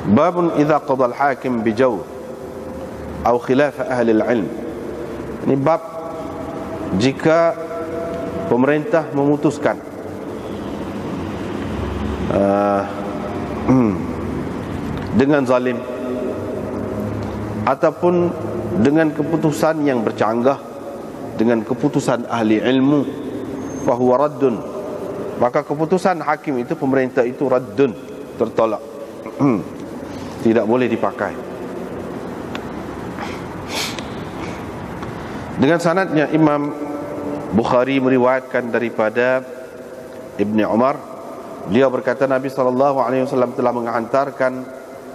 Babun idza qada al-hakim bijawr atau khilaf ahli al-ilm. Ini bab jika pemerintah memutuskan dengan zalim ataupun dengan keputusan yang bercanggah dengan keputusan ahli ilmu, fahuwa raddun, maka keputusan hakim itu, pemerintah itu raddun, tertolak, tidak boleh dipakai. Dengan sanadnya Imam Bukhari meriwayatkan daripada Ibni Umar, beliau berkata Nabi SAW telah menghantarkan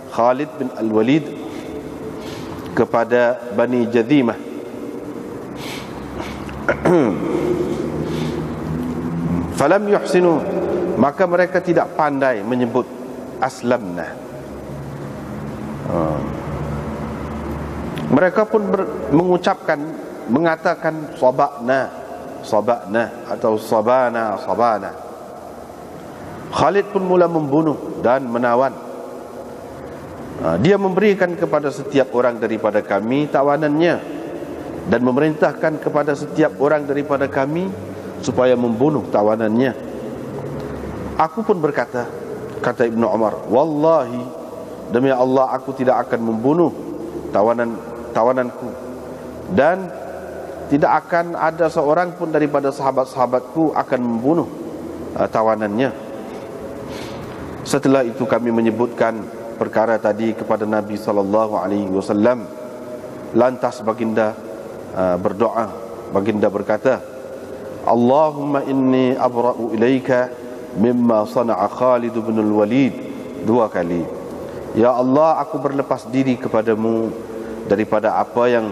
Khalid bin Al-Walid kepada Bani Jadhimah. Falam yuhsinu, maka mereka tidak pandai menyebut aslamna. Mereka pun mengatakan sabana atau sabana. Khalid pun mula membunuh dan menawan. Dia memberikan kepada setiap orang daripada kami tawanannya dan memerintahkan kepada setiap orang daripada kami supaya membunuh tawanannya. Aku pun berkata, kata Ibnu Umar, wallahi, demi Allah aku tidak akan membunuh tawananku, dan tidak akan ada seorang pun daripada sahabat-sahabatku akan membunuh tawanannya. Setelah itu kami menyebutkan perkara tadi kepada Nabi SAW. Lantas baginda berdoa. Baginda berkata, Allahumma inni abra'u ilaika mimma sana'a Khalid bin al-Walid, 2 kali. Ya Allah, aku berlepas diri kepadamu daripada apa yang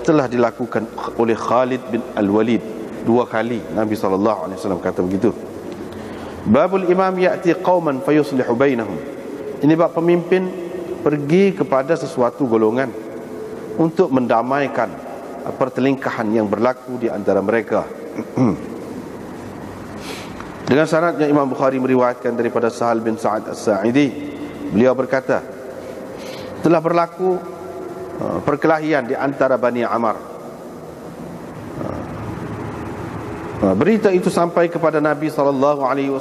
telah dilakukan oleh Khalid bin Al-Walid, 2 kali. Nabi SAW kata begitu. Babul imam ya'ti qauman fayuslihu bainahum. Ini bab pemimpin pergi kepada sesuatu golongan untuk mendamaikan pertelingkahan yang berlaku di antara mereka. Dengan sanadnya Imam Bukhari meriwayatkan daripada Sahal bin Sa'ad As-Sa'idi, beliau berkata, telah berlaku perkelahian di antara Bani Amar. Berita itu sampai kepada Nabi SAW.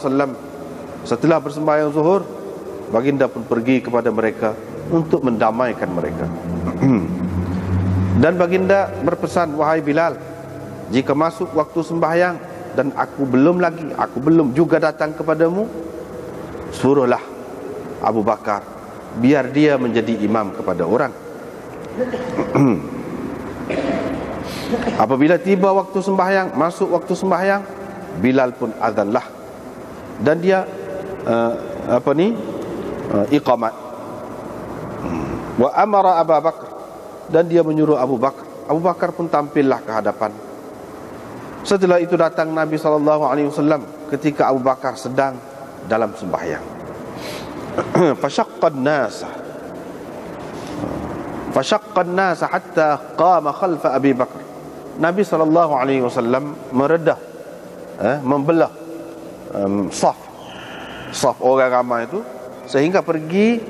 Setelah bersembahyang zuhur, baginda pun pergi kepada mereka untuk mendamaikan mereka. Dan baginda berpesan, wahai Bilal, jika masuk waktu sembahyang dan aku belum juga datang kepadamu, suruhlah Abu Bakar, biar dia menjadi imam kepada orang. Apabila tiba waktu sembahyang, masuk waktu sembahyang, Bilal pun azanlah, dan dia iqamat. Wa amara Abu Bakar, dan dia menyuruh Abu Bakar. Abu Bakar pun tampillah ke hadapan. Setelah itu datang Nabi SAW ketika Abu Bakar sedang dalam sembahyang. Fashaqqa an-nas hatta qama khalfa Abi Bakar. Nabi SAW meredah, membelah saf orang ramai itu, sehingga pergi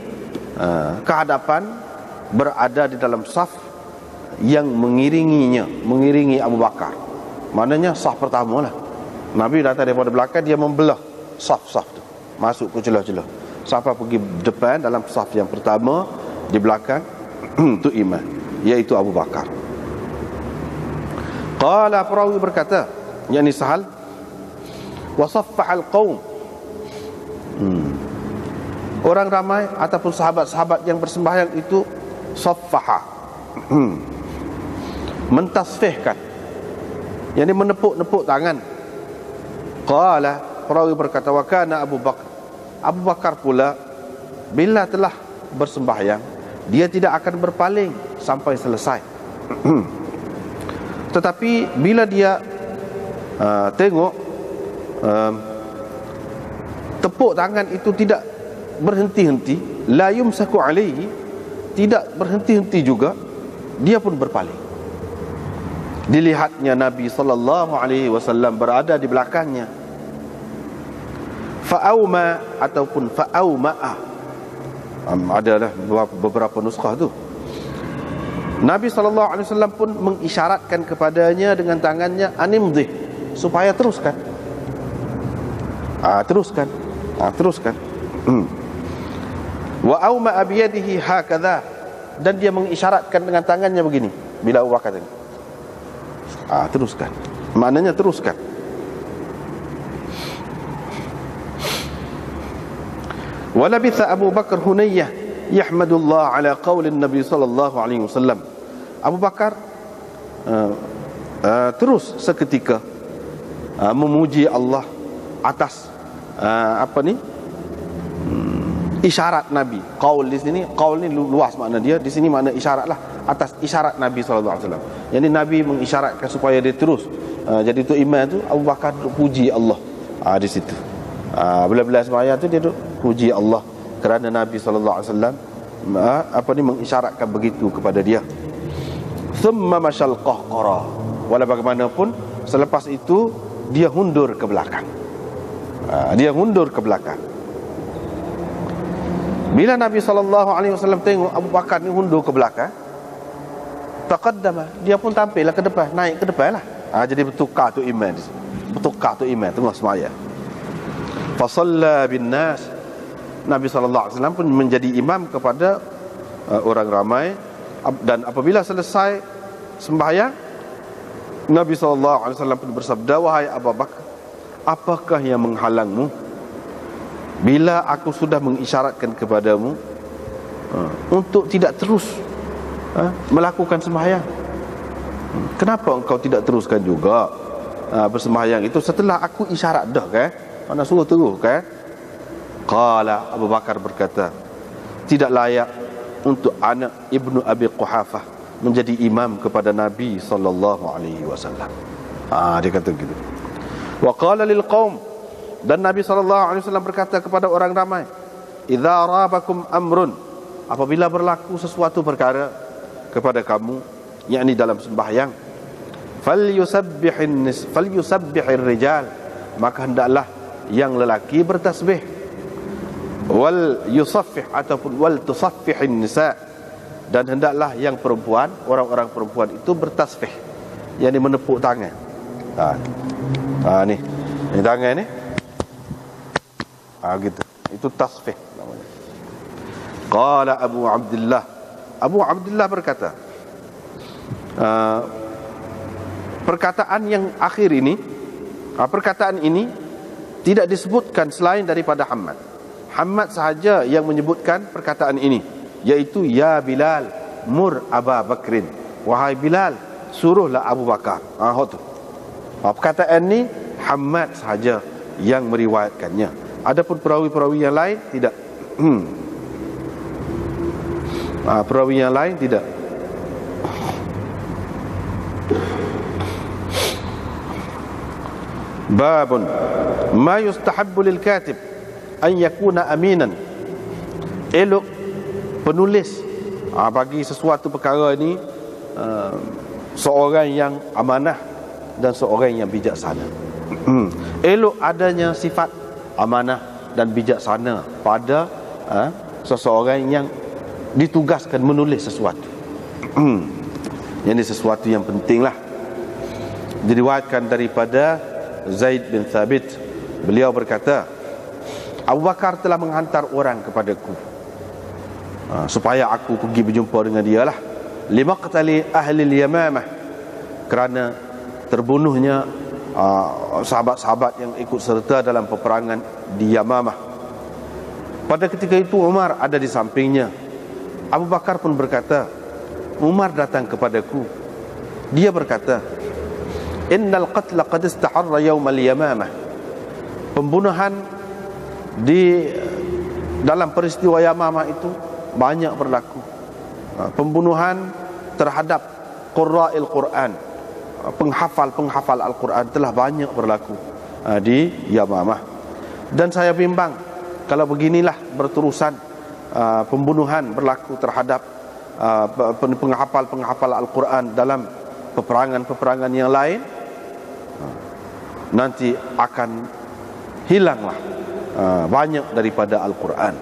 ke hadapan, berada di dalam saf yang mengiringi Abu Bakar. Maknanya saf pertama lah. Nabi datang daripada belakang, dia membelah saf tu, masuk ke celah-celah. Sampai pergi depan dalam saf yang pertama, di belakang tu imam, iaitu Abu Bakar. Qala, perawi berkata, yakni Sahal, wa saffaha al-qaum, orang ramai ataupun sahabat-sahabat yang bersembahyang itu saffaha, mentasfihkan, yakni menepuk-nepuk tangan. Qala, perawi berkata, wa kana Abu Bakar, Abu Bakar pula bila telah bersembahyang, dia tidak akan berpaling sampai selesai. Tetapi bila dia tengok tepuk tangan itu tidak berhenti-henti, la yumsaku alaihi, tidak berhenti-henti juga, dia pun berpaling. Dilihatnya Nabi SAW berada di belakangnya. Fa'auma ataupun fa'auma'a, Adalah beberapa nuskah tu. Nabi SAW pun mengisyaratkan kepadanya dengan tangannya, animdih, supaya teruskan. Teruskan. Wa awma'a biyadihi hakadha, dan dia mengisyaratkan dengan tangannya begini bila Abu Bakar tadi. Teruskan. Maknanya teruskan. Walabitha Abu Bakar Hunayyah yahmadullah ala qaulin Nabi sallallahu alaihi wasallam. Abu Bakar terus seketika memuji Allah atas isyarat Nabi. Qaul di sini, qaul ni luas makna dia, di sini makna isyarat lah, atas isyarat Nabi sallallahu alaihi wasallam. Jadi Nabi mengisyaratkan supaya dia terus. Jadi tu iman tu Abu Bakar puji Allah di situ. Bila-bila sembahyang tu dia duk puji Allah kerana Nabi sallallahu alaihi wasallam mengisyaratkan begitu kepada dia. Thumma mashal qahqara, wala bagaimanapun selepas itu dia hundur ke belakang. Dia hundur ke belakang. Bila Nabi sallallahu alaihi wasallam tengok Abu Bakar ni hundur ke belakang, taqaddama, dia pun tampillah ke depan, naik ke depan lah. Jadi bertukar tu iman di sini. Bertukar tu iman tengah sembahyang. Fa shalla bin nas, Nabi sallallahu alaihi wasallam pun menjadi imam kepada orang ramai. Dan apabila selesai sembahyang, Nabi sallallahu alaihi wasallam pun bersabda, wahai Abu Bakar, apakah yang menghalangmu bila aku sudah mengisyaratkan kepadamu untuk tidak terus melakukan sembahyang? Kenapa engkau tidak teruskan juga bersembahyang itu setelah aku isyarat dah kan? Mana suruh terus kan? Qala, Abu Bakar berkata, tidak layak untuk anak Ibnu Abi Quhafah menjadi imam kepada Nabi sallallahu alaihi wasallam. Dia kata gitu. Wa qala lil qaum, dan Nabi sallallahu alaihi wasallam berkata kepada orang ramai, idza rabakum amrun, apabila berlaku sesuatu perkara kepada kamu, yakni dalam sembahyang, falyusabbihir rijal, maka hendaklah yang lelaki bertasbih, wal yusaffih ataupun wal tusaffihin nisa, dan hendaklah yang perempuan, orang-orang perempuan itu bertasbih, yakni menepuk tangan. Ni tangan ni gitu, itu tasbih namanya. Qala Abu Abdullah berkata, perkataan yang akhir ini, perkataan ini tidak disebutkan selain daripada Hammad sahaja yang menyebutkan perkataan ini, yaitu ya Bilal mur Aba Bakrin, wahai Bilal suruhlah Abu Bakar. Perkataan ni Hammad sahaja yang meriwayatkannya. Adapun perawi-perawi yang lain tidak. Perawi yang lain tidak. Babun ma yustahabbu lil katib an yakuna aminan. Elok penulis bagi sesuatu perkara ini seorang yang amanah dan seorang yang bijaksana. Elok adanya sifat amanah dan bijaksana pada seseorang yang ditugaskan menulis sesuatu. Ini sesuatu yang penting lah. Diriwayatkan daripada Zaid bin Thabit, beliau berkata, Abu Bakar telah menghantar orang kepadaku supaya aku pergi berjumpa dengan dia lah, limaqtali ahli al-Yamamah, kerana terbunuhnya sahabat-sahabat yang ikut serta dalam peperangan di Yamamah. Pada ketika itu Umar ada di sampingnya. Abu Bakar pun berkata, Umar datang kepadaku. Dia berkata, innal qatla qad istaharra yawmal Yamamah. Pembunuhan di dalam peristiwa Yamamah itu banyak berlaku. Pembunuhan terhadap qurra'il Quran, penghafal Al-Quran telah banyak berlaku di Yamamah. Dan saya bimbang kalau beginilah berterusan pembunuhan berlaku terhadap penghafal Al-Quran dalam peperangan-peperangan yang lain, nanti akan hilanglah banyak daripada Al-Quran.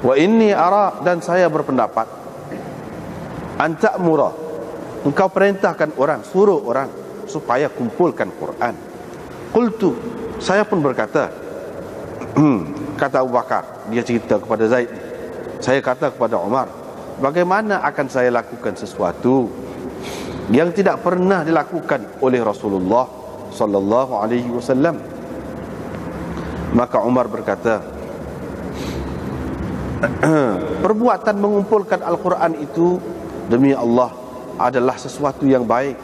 Wa inni ara, dan saya berpendapat, an ta'mura, engkau perintahkan orang, suruh orang supaya kumpulkan Quran. Qultu, saya pun berkata, kata Abu Bakar, dia cerita kepada Zaid, saya kata kepada Umar, bagaimana akan saya lakukan sesuatu yang tidak pernah dilakukan oleh Rasulullah sallallahu alaihi wasallam? Maka Umar berkata, perbuatan mengumpulkan Al-Quran itu demi Allah adalah sesuatu yang baik.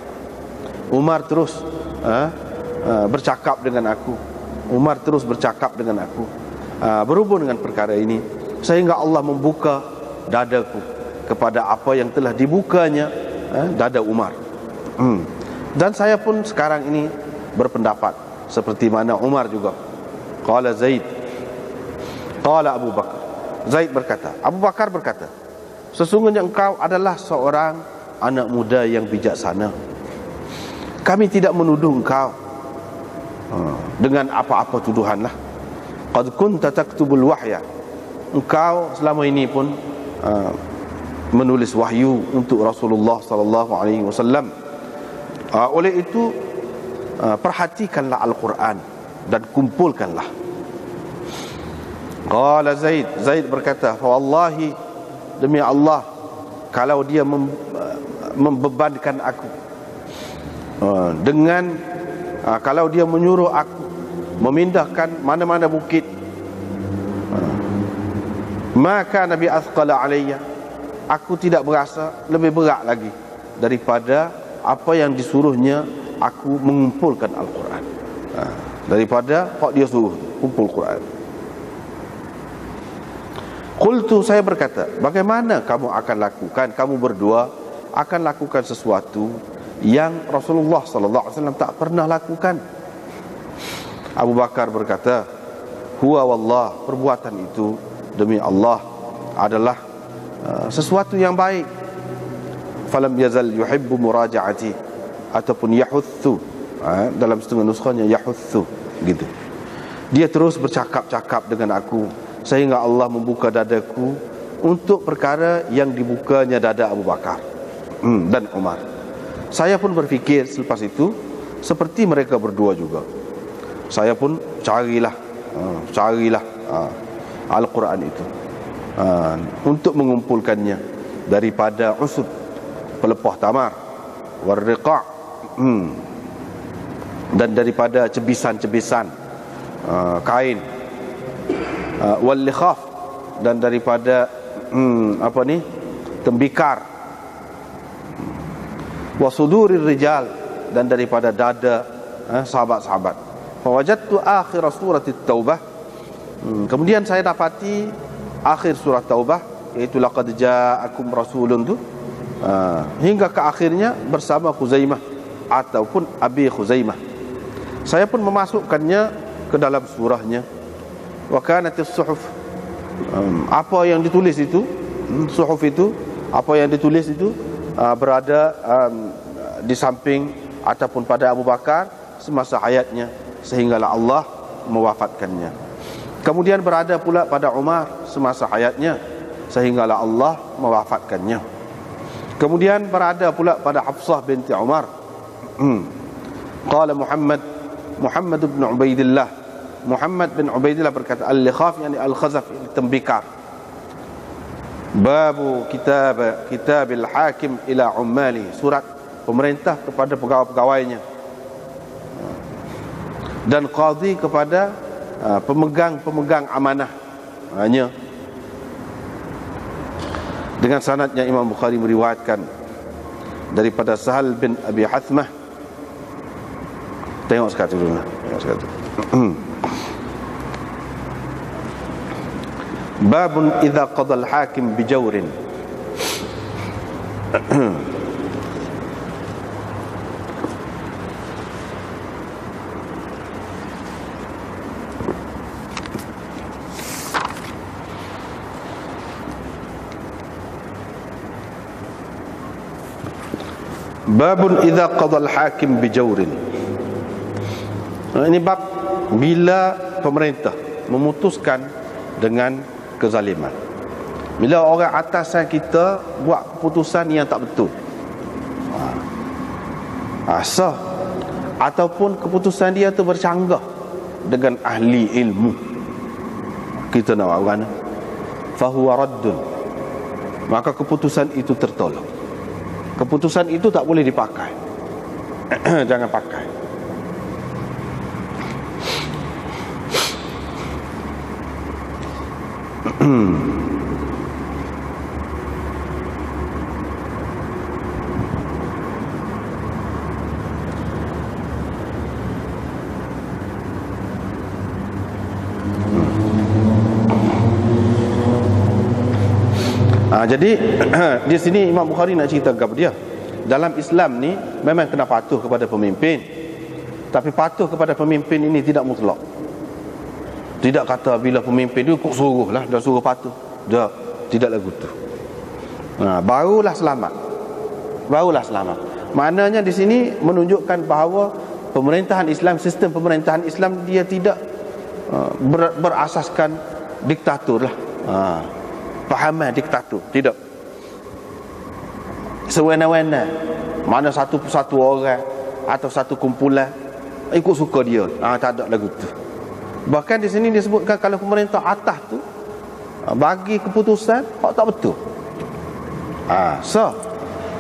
Umar terus bercakap dengan aku. Umar terus bercakap dengan aku berhubung dengan perkara ini, sehingga Allah membuka dadaku kepada apa yang telah dibukanya dada Umar. Dan saya pun sekarang ini berpendapat seperti mana Umar juga. Qala Zaid, qala Abu Bakar. Zaid berkata, Abu Bakar berkata, sesungguhnya engkau adalah seorang anak muda yang bijaksana. Kami tidak menuduh engkau dengan apa-apa tuduhanlah. Qad kunta taktubul wahya, engkau selama ini pun menulis wahyu untuk Rasulullah sallallahu alaihi wasallam. Oleh itu perhatikanlah Al-Quran dan kumpulkanlah. Qala Zaid, Zaid berkata, fa wallahi, demi Allah, kalau dia membebankan aku dengan kalau dia menyuruh aku memindahkan mana-mana bukit, maka Nabi azqala alayya, aku tidak berasa lebih berat lagi daripada apa yang disuruhnya aku mengumpulkan Al-Quran, daripada kok dia suruh kumpul Quran. Qultu, saya berkata, bagaimana kamu akan lakukan, kamu berdua akan lakukan sesuatu yang Rasulullah sallallahu alaihi wasallam tak pernah lakukan? Abu Bakar berkata, huwa wallah, perbuatan itu demi Allah adalah sesuatu yang baik. Falam yazal yuhibbu muraja'ati, ataupun yahuthu, dalam setengah nuskhanya yahuthu gitu. Dia terus bercakap-cakap dengan aku sehingga Allah membuka dadaku untuk perkara yang dibukanya dada Abu Bakar dan Umar. Saya pun berfikir selepas itu seperti mereka berdua juga. Saya pun carilah Al-Quran itu untuk mengumpulkannya daripada usud, pelepah tamar, warriqa', dan daripada cebisan-cebisan kain, wal likhaf, dan daripada tembikar, wa sudurir rijal, dan daripada dada sahabat-sahabat. Fa wajadtu akhir surat at-taubah, kemudian saya dapati akhir surat taubah, iaitu laqad ja'akum rasulun tu, hingga ke akhirnya bersama Khuzaimah ataupun Abi Khuzaimah. Saya pun memasukkannya ke dalam surahnya. Wa kanatis suhuf, apa yang ditulis itu, suhuf itu, apa yang ditulis itu berada di samping ataupun pada Abu Bakar semasa hayatnya, sehinggalah Allah mewafatkannya. Kemudian berada pula pada Umar semasa hayatnya, sehinggalah Allah mewafatkannya. Kemudian berada pula pada Hafsah binti Umar. Qala Muhammad bin Ubaidillah, Muhammad bin Ubaidillah berkata, al-likhaf yani al-khazaf, tembikar. Babu kitabil hakim ila ummali, surat pemerintah kepada pegawai-pegawainya, dan qadhi kepada pemegang amanah hanya. Dengan sanadnya Imam Bukhari meriwayatkan daripada Sahal bin Abi Hathmah. Tengok sekali dulu, tengok sekali. Babun idza qada al-hakim bijawrin. Babun idza qada al-hakim bijawrin. Ini bab bila pemerintah memutuskan dengan kezaliman. Bila orang atasan kita buat keputusan yang tak betul, sah, ataupun keputusan dia tu bercanggah dengan ahli ilmu, kita nak buat mana? Fahuwa raddun, maka keputusan itu tertolak. Keputusan itu tak boleh dipakai. Jangan pakai. Jadi di sini Imam Bukhari nak cerita kepada dia, dalam Islam ni memang kena patuh kepada pemimpin, tapi patuh kepada pemimpin ini tidak mutlak. Tidak kata bila pemimpin dia kok suruh lah, dah suruh patuh. Tidak lagu tu. Barulah selamat. Barulah selamat. Maknanya di sini menunjukkan bahawa pemerintahan Islam, sistem pemerintahan Islam, dia tidak berasaskan diktatur lah. Fahaman diktatur, tidak. Sewena-wena, mana satu orang atau satu kumpulan ikut suka dia, tak ada lagu tu. Bahkan di sini disebutkan kalau pemerintah atas tu bagi keputusan hak tak betul,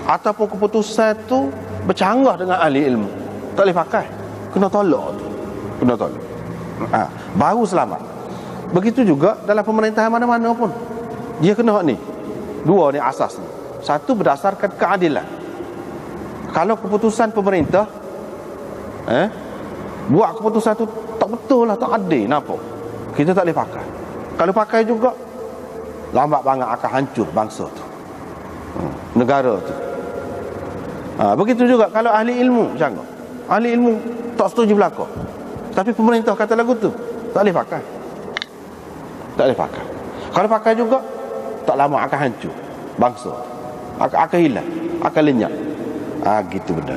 ataupun keputusan tu bercanggah dengan ahli ilmu, tak boleh pakai, kena tolak tu, kena tolak. Baru selamat. Begitu juga dalam pemerintahan mana-mana pun, dia kena hak ni. Dua ni asas ni. Satu berdasarkan keadilan. Kalau keputusan pemerintah buat keputusan tu tak betul lah, tak adil, nampak, kita tak boleh pakai. Kalau pakai juga, lambat banget akan hancur bangsa tu, negara tu. Begitu juga kalau ahli ilmu macam ahli ilmu tak setuju berlaku, tapi pemerintah kata lagu tu, tak boleh pakai. Tak boleh pakai. Kalau pakai juga, tak lama akan hancur bangsa, akan hilang, akan lenyap. Gitu benda.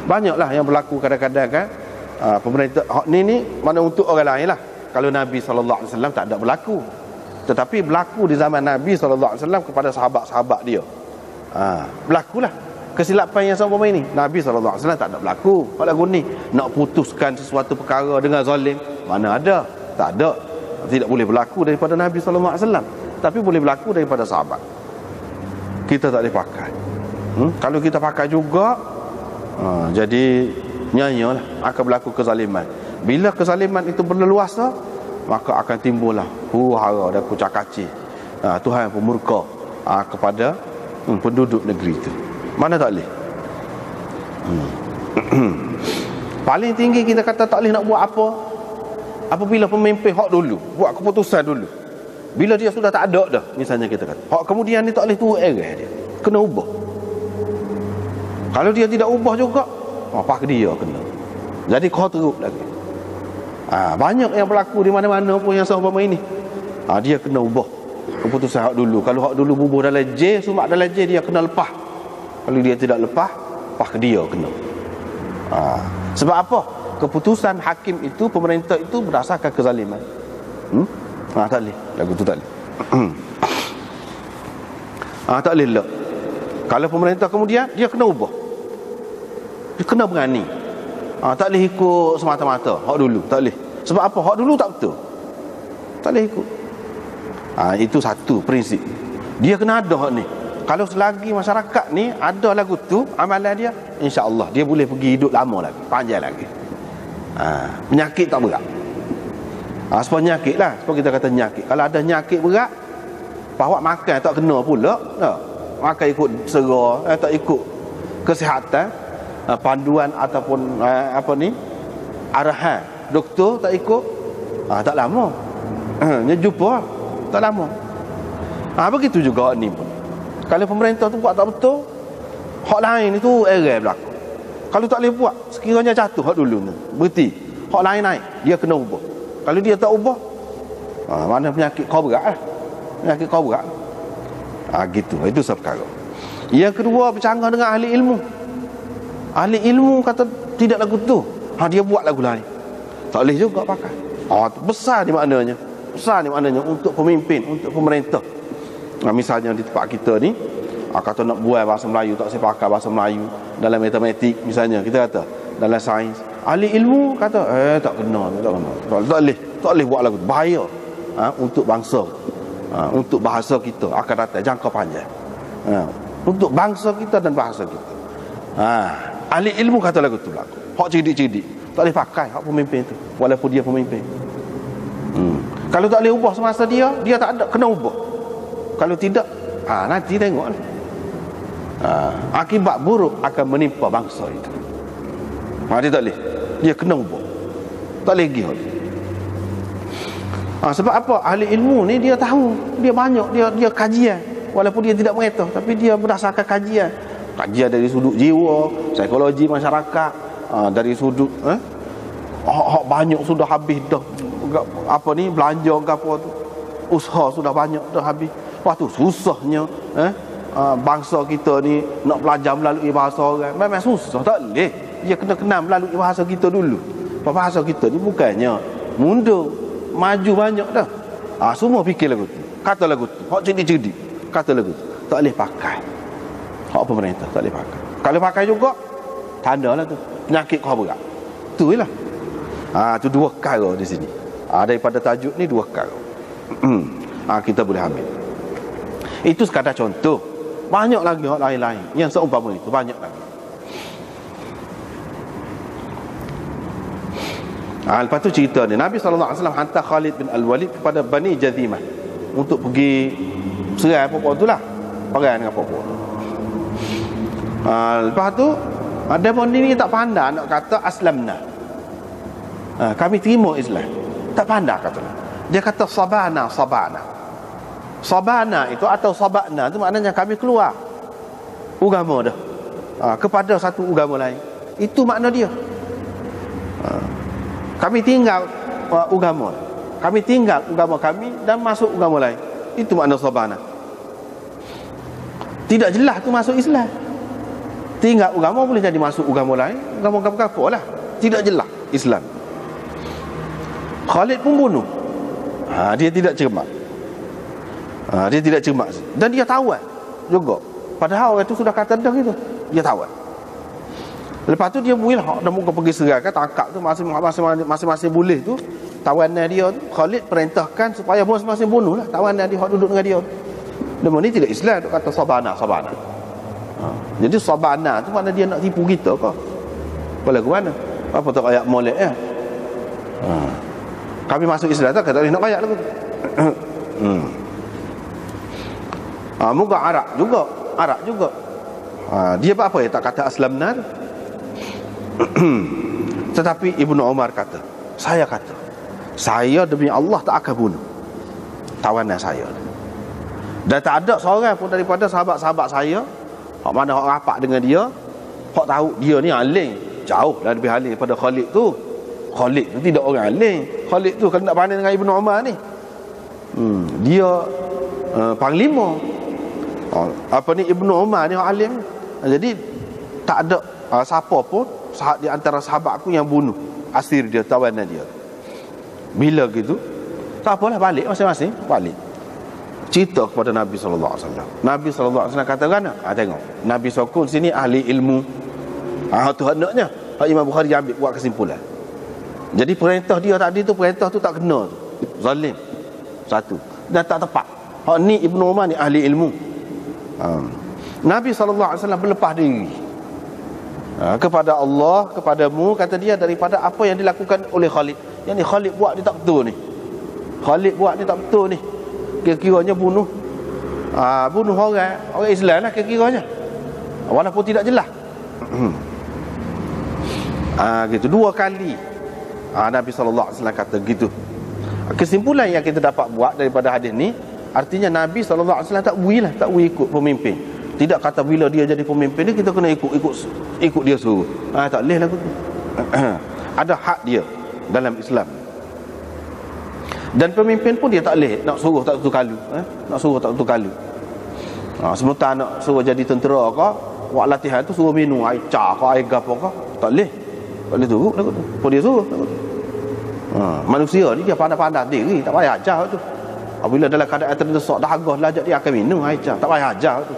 Banyaklah yang berlaku kadang-kadang kan. Pemerintah ni mana untuk orang lain lah. Kalau Nabi SAW tak ada berlaku, tetapi berlaku di zaman Nabi SAW kepada sahabat-sahabat dia. Berlakulah kesilapan yang sama ini. Nabi SAW tak ada berlaku. Kalau lagu ni nak putuskan sesuatu perkara dengan zalim, mana ada? Tak ada. Tidak boleh berlaku daripada Nabi SAW, tapi boleh berlaku daripada sahabat. Kita tak boleh pakai. Kalau kita pakai juga, jadi nyanyalah akan berlaku kezaliman. Bila kezaliman itu berleluasa, maka akan timbullah huru-hara dan kucak-kacir. Tuhan pun murka kepada penduduk negeri itu. Mana tak boleh. Paling tinggi kita kata tak boleh nak buat apa apabila pemimpin hak dulu buat keputusan dulu, bila dia sudah tak ada dah, misalnya kita kata hak kemudian ni tak boleh turun dia, kena ubah. Kalau dia tidak ubah juga, apa dia kena jadi kau teruk lagi. Banyak yang berlaku di mana-mana pun yang seumpama ini. Dia kena ubah keputusan hak dulu. Kalau hak dulu bubuh dalam J, sumak dalam J, dia kena lepas. Kalau dia tidak lepas, dia kena. Sebab apa? Keputusan hakim itu, pemerintah itu berdasarkan kezaliman. Tak boleh. Lagu tu tak boleh. Tak boleh lah. Kalau pemerintah kemudian, dia kena ubah. Dia kena berani. Tak boleh ikut semata-mata hak dulu, tak boleh. Sebab apa? Hak dulu tak betul, tak boleh ikut. Itu satu prinsip. Dia kena ada hak ni. Kalau selagi masyarakat ni ada lagu tu, amalan dia, insya-Allah dia boleh pergi hidup lama lagi, panjang lagi. Penyakit tak berat. Sebab penyakit lah, sebab kita kata penyakit. Kalau ada penyakit berat, pahak makan tak kena pula. Makan ikut sera, tak ikut kesihatan, panduan ataupun arahan doktor, tak ikut, tak lama. Jumpa tak lama. Begitu juga ni pun. Kalau pemerintah tu buat tak betul, hak lain itu error berlaku. Kalau tak boleh buat, sekiranya jatuh hak dulu ni, berhenti, hak lain naik, dia kena ubah. Kalau dia tak ubah, mana penyakit kau berat lah. Penyakit kau berat. Gitu. Itu seperkara. Yang kedua, bercanggah dengan ahli ilmu. Ahli ilmu kata tidak lagu tu, dia buat lagu lain, tak boleh juga pakai. Besar ni maknanya. Besar ni maknanya untuk pemimpin, untuk pemerintah. Misalnya di tempat kita ni, kata nak buat bahasa Melayu, tak sepakat bahasa Melayu dalam matematik misalnya, kita kata dalam sains, ahli ilmu kata tak kena, tak boleh buat lagu tu, bahaya untuk bangsa, untuk bahasa kita akan datang jangka panjang, untuk bangsa kita dan bahasa kita. Ahli ilmu kata lagu tu berlaku, hak cerdik-cerdik tak boleh pakai hak pemimpin tu walaupun dia pemimpin. Kalau tak boleh ubah semasa dia tak ada, kena ubah. Kalau tidak, nanti tengok akibat buruk akan menimpa bangsa itu. Dia tak boleh, dia kena ubah, tak boleh pergi. Sebab apa? Ahli ilmu ni dia tahu, dia banyak, dia kajian, walaupun dia tidak mengetahui, tapi dia berdasarkan kajian dari sudut jiwa, psikologi masyarakat, dari sudut banyak sudah habis dah, belanja ke apa tu, usaha sudah banyak dah habis. Lepas tu susahnya bangsa kita ni nak belajar melalui bahasa orang, memang susah, tak boleh. Dia kena kenal melalui bahasa kita dulu. Bahasa kita ni bukannya mundur, maju banyak dah. Semua fikir lagu tu, kata lagu tu, hak cerdik-cerdik kata lagu tu, tak boleh pakai. Hak pemerintah tak boleh pakai. Kalau pakai juga, tanda lah tu, penyakit kau berat. Tu lah. Tu dua perkara di sini. Daripada tajuk ni dua perkara. Kita boleh ambil. Itu sekadar contoh. Banyak lagi hak lain-lain yang seumpama itu, banyak lagi. Lepas tu cerita ni, Nabi SAW hantar Khalid bin Al-Walid kepada Bani Jazimah untuk pergi serai apa-apa tu lah, perang dengan apa-apa. Lepas tu ada pun ni tak pandai nak kata aslamna, kami terima Islam, tak pandai kata. Dia kata sabana itu atau sabana itu maknanya kami keluar agama dah, kepada satu agama lain. Itu makna dia. Kami tinggal agama, kami tinggal agama kami dan masuk agama lain. Itu makna sabana. Tidak jelas tu masuk Islam. Tinggal agama boleh jadi masuk agama lain, agama kafir lah. Tidak jelas Islam. Khalid pun bunuh. Dia tidak cermat. Dia tidak cermat dan dia tawan juga. Padahal orang itu sudah kata dah gitu. Dia tawan. Lepas tu dia builah dah muka pergi serai kan, tangkap tu masing-masing boleh tu. Tawanan dia tu Khalid perintahkan supaya masing-masing bunuhlah tawanan dia hak duduk dengan dia. Demo ni tidak Islam tu, kata sabana. Jadi sabana tu mana dia nak tipu kita ke? Boleh ke mana? Apa tak ayat molek kami masuk Islam tak kata nak ayat lagu tu. Muka Arab juga. Dia apa ya tak kata aslamna. Tetapi Ibnu Umar kata, saya demi Allah tak akan bunuh tawanan saya. Dan tak ada seorang pun daripada sahabat-sahabat saya hak mana hak rapat dengan dia, hak tahu dia ni alim, jauh dah lebih alim daripada Khalid tu. Khalid tu tidak orang alim. Khalid tu kalau nak banding dengan Ibnu Umar ni, dia panglima. Ibnu Umar ni alim. Jadi tak ada siapa pun di antara sahabat aku yang bunuh asir dia, tawanan dia. Bila gitu, tak apalah, balik masing-masing balik. Cerita kepada Nabi SAW. Nabi SAW kata kan, tengok Nabi sokong sini ahli ilmu. Tu hendaknya Imam Bukhari ambil buat kesimpulan. Jadi perintah dia tadi tu, perintah tu tak kena tu, zalim satu, dan tak tepat. Ni Ibnu Umar ni ahli ilmu. Nabi SAW berlepas diri kepada Allah, kepadamu, kata dia, daripada apa yang dilakukan oleh Khalid. Yang ni Khalid buat dia tak betul ni. Kira-kiranya bunuh orang Islam lah kira-kiranya, walaupun tidak jelas. Gitu 2 kali Nabi SAW kata gitu. Kesimpulan yang kita dapat buat daripada hadis ni, artinya Nabi SAW tak boleh ikut pemimpin. Tidak kata bila dia jadi pemimpin ni kita kena ikut dia suruh. Tak boleh lah. Ada hak dia dalam Islam. Dan pemimpin pun dia tak boleh nak suruh tak tentu kalu. Sementara nak suruh jadi tentera ke, buat latihan tu suruh minum air cah ke, air gapo ke, tak boleh. Tak boleh suruh lagu tu. Apa dia suruh lagu tu? Manusia ni dia pandai-pandai diri, tak payah ajar tu. Apabila dalam keadaan terdesak dahaga lajak dia akan minum air cah, tak payah ajar tu.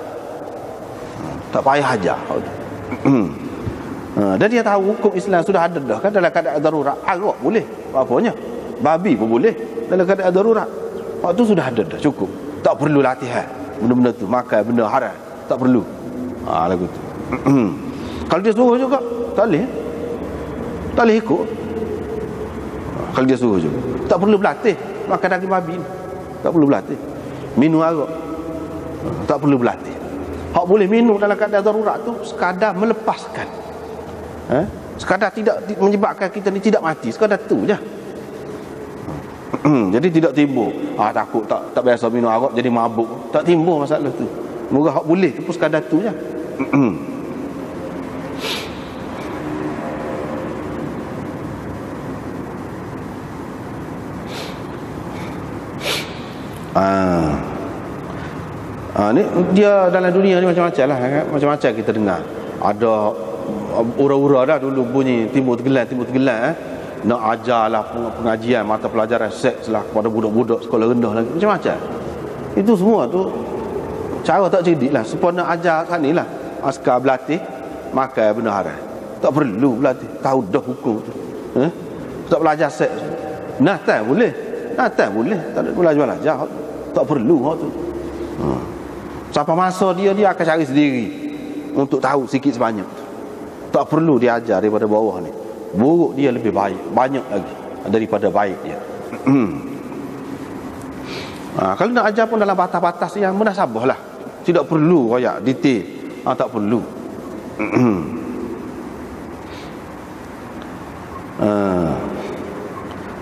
Tak payah ajar. Dan dia tahu hukum Islam sudah ada dah kan, dalam keadaan darurat arak boleh, apa-apanya. Babi pun boleh dalam keadaan darurat. Hak tu sudah ada dah, cukup. Tak perlu latihan benda-benda tu, makan benda haram, tak perlu. Lagu tu. Kalau dia suruh juga tak boleh. Tak boleh ikut. Kalau dia suruh juga tak perlu berlatih makan daging babi ni. Tak perlu berlatih. Minum arak tak perlu berlatih. Hak boleh minum dalam keadaan darurat tu sekadar melepaskan, sekadar tidak menyebabkan kita ni tidak mati, sekadar tu je. Jadi tidak timbul takut tak biasa minum arak jadi mabuk, tak timbul masalah tu. Moga hak boleh tu pun sekadar tu je. Ni dia dalam dunia ni macam-macam lah kan? Macam-macam kita dengar. Ada ura-ura dah dulu bunyi timbul tenggelam nak ajarlah pengajian mata pelajaran seks lah kepada budak-budak sekolah rendah lagi, macam-macam. Itu semua tu cara tak cerdik lah. Supaya nak ajar kat ni lah, askar berlatih makan benda haram. Tak perlu berlatih, tahu dah hukum tu. Tak belajar seks, Natal boleh, tak ada belajar. Tak perlu hak tu. Sampai masa dia akan cari sendiri untuk tahu sikit sebanyak. Tak perlu dia ajar daripada bawah ni. Buruk dia lebih baik, banyak lagi daripada baik dia. Kalau nak ajar pun dalam batas-batas yang munasabah lah. Tidak perlu royak detail. Tak perlu.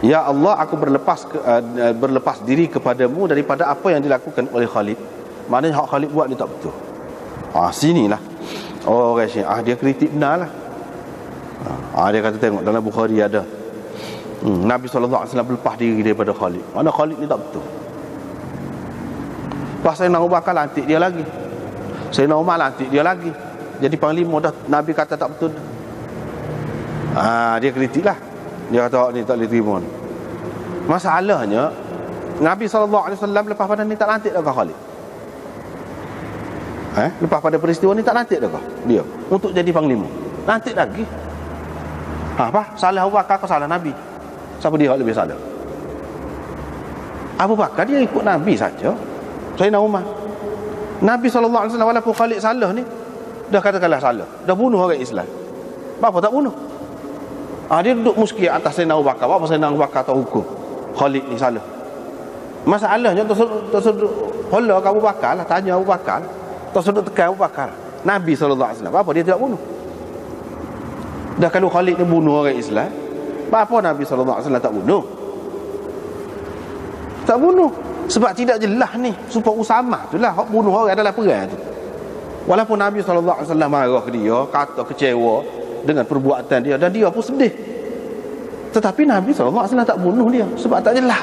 Ya Allah, aku berlepas diri kepadamu daripada apa yang dilakukan oleh Khalid. Maknanya hak Khalid buat dia tak betul. Sinilah orang Syiah dia kritik benar lah. Dia kata tengok dalam Bukhari ada Nabi SAW berlepas diri daripada Khalid. Mana Khalid ni tak betul. Pas Sayyidina Abu Bakar lantik dia lagi, Sayyidina Umar lantik dia lagi, jadi panglima dah. Nabi kata tak betul. Dia kritik lah. Dia kata ni tak boleh terima ni. Masalahnya Nabi SAW lepas pada ni tak lantik dah Khalid. Lepas pada peristiwa ni tak lantik dah dia untuk jadi panglima. Lantik lagi. Apa? Salah Abu Bakar ke salah Nabi? Siapa dia lebih salah? Abu Bakar dia ikut Nabi saja. Sayyidina Umar. Nabi SAW walaupun Khalid salah ni, dah katakanlah salah, dah bunuh orang Islam, apa tak bunuh? Dia duduk muskil atas Sayyidina Abu Bakar. Apa Sayyidina Abu Bakar tak hukum Khalid ni salah? Masalahnya tersudut hola ke Abu Bakar lah, tanya Abu Bakar, tersudut tekan Abu Bakar. Nabi SAW apa dia tidak bunuh? Dah kalau Khalid ni bunuh orang Islam, apa Nabi SAW tak bunuh? Tak bunuh. Sebab tidak jelas ni, supaya Usamah tu lah hak bunuh orang dalam perang tu. Walaupun Nabi SAW marah ke dia, kata kecewa dengan perbuatan dia, dan dia pun sedih, tetapi Nabi SAW tak bunuh dia sebab tak jelas.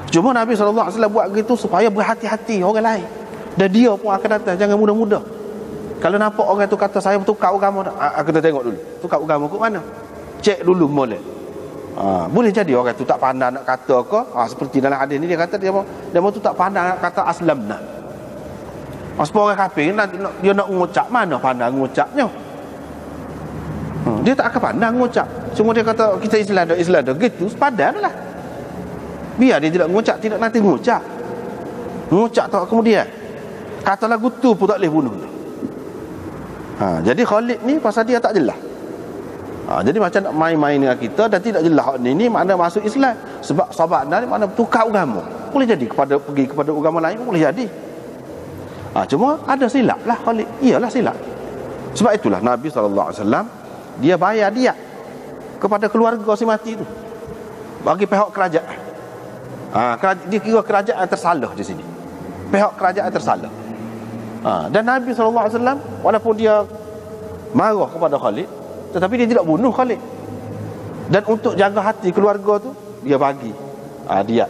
Cuma Nabi SAW buat gitu supaya berhati-hati orang lain, dan dia pun akan datang, jangan mudah-mudah. Kalau nampak orang tu kata saya bertukar agama, kita tengok dulu tukar agama ke mana, cek dulu boleh. Boleh jadi orang tu tak pandai nak kata ke, seperti dalam hadis ni dia kata dia tu tak pandai nak kata aslamna. Sebab orang kafir nanti dia nak mengucap, mana pandai mengucapnya. Dia tak akan pandai mengucap. Cuma dia kata kita Islam dah gitu, sepadan lah. Biar dia tidak mengucap, tidak nanti mengucap. Mengucap tak kemudian kata lagu tu pun tak boleh bunuh. Jadi Khalid ni pasal dia tak jelas. Jadi macam nak main-main dengan kita dan tidak jelas ni makna masuk Islam. Sebab sahabat ni makna tukar agama. Boleh jadi pergi kepada agama lain pun boleh jadi. Cuma ada silap lah Khalid. Iyalah silap. Sebab itulah Nabi SAW dia bayar dia kepada keluarga si mati tu, bagi pihak kerajaan. Dia kira kerajaan tersalah di sini. Pihak kerajaan tersalah. Dan Nabi SAW walaupun dia marah kepada Khalid, tetapi dia tidak bunuh Khalid. Dan untuk jaga hati keluarga tu, dia bagi dia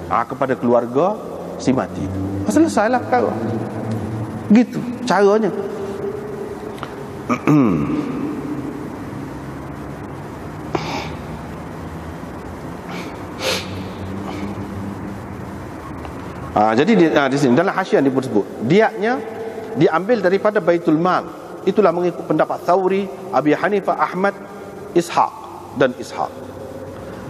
kepada keluarga si mati itu. Selesailah perkara. Gitu caranya. Jadi di sini dalam hasyiah disebut diatnya diambil daripada Baitul Mal. Itulah mengikut pendapat Thawri, Abi Hanifah, Ahmad, Ishaq dan Ishaq.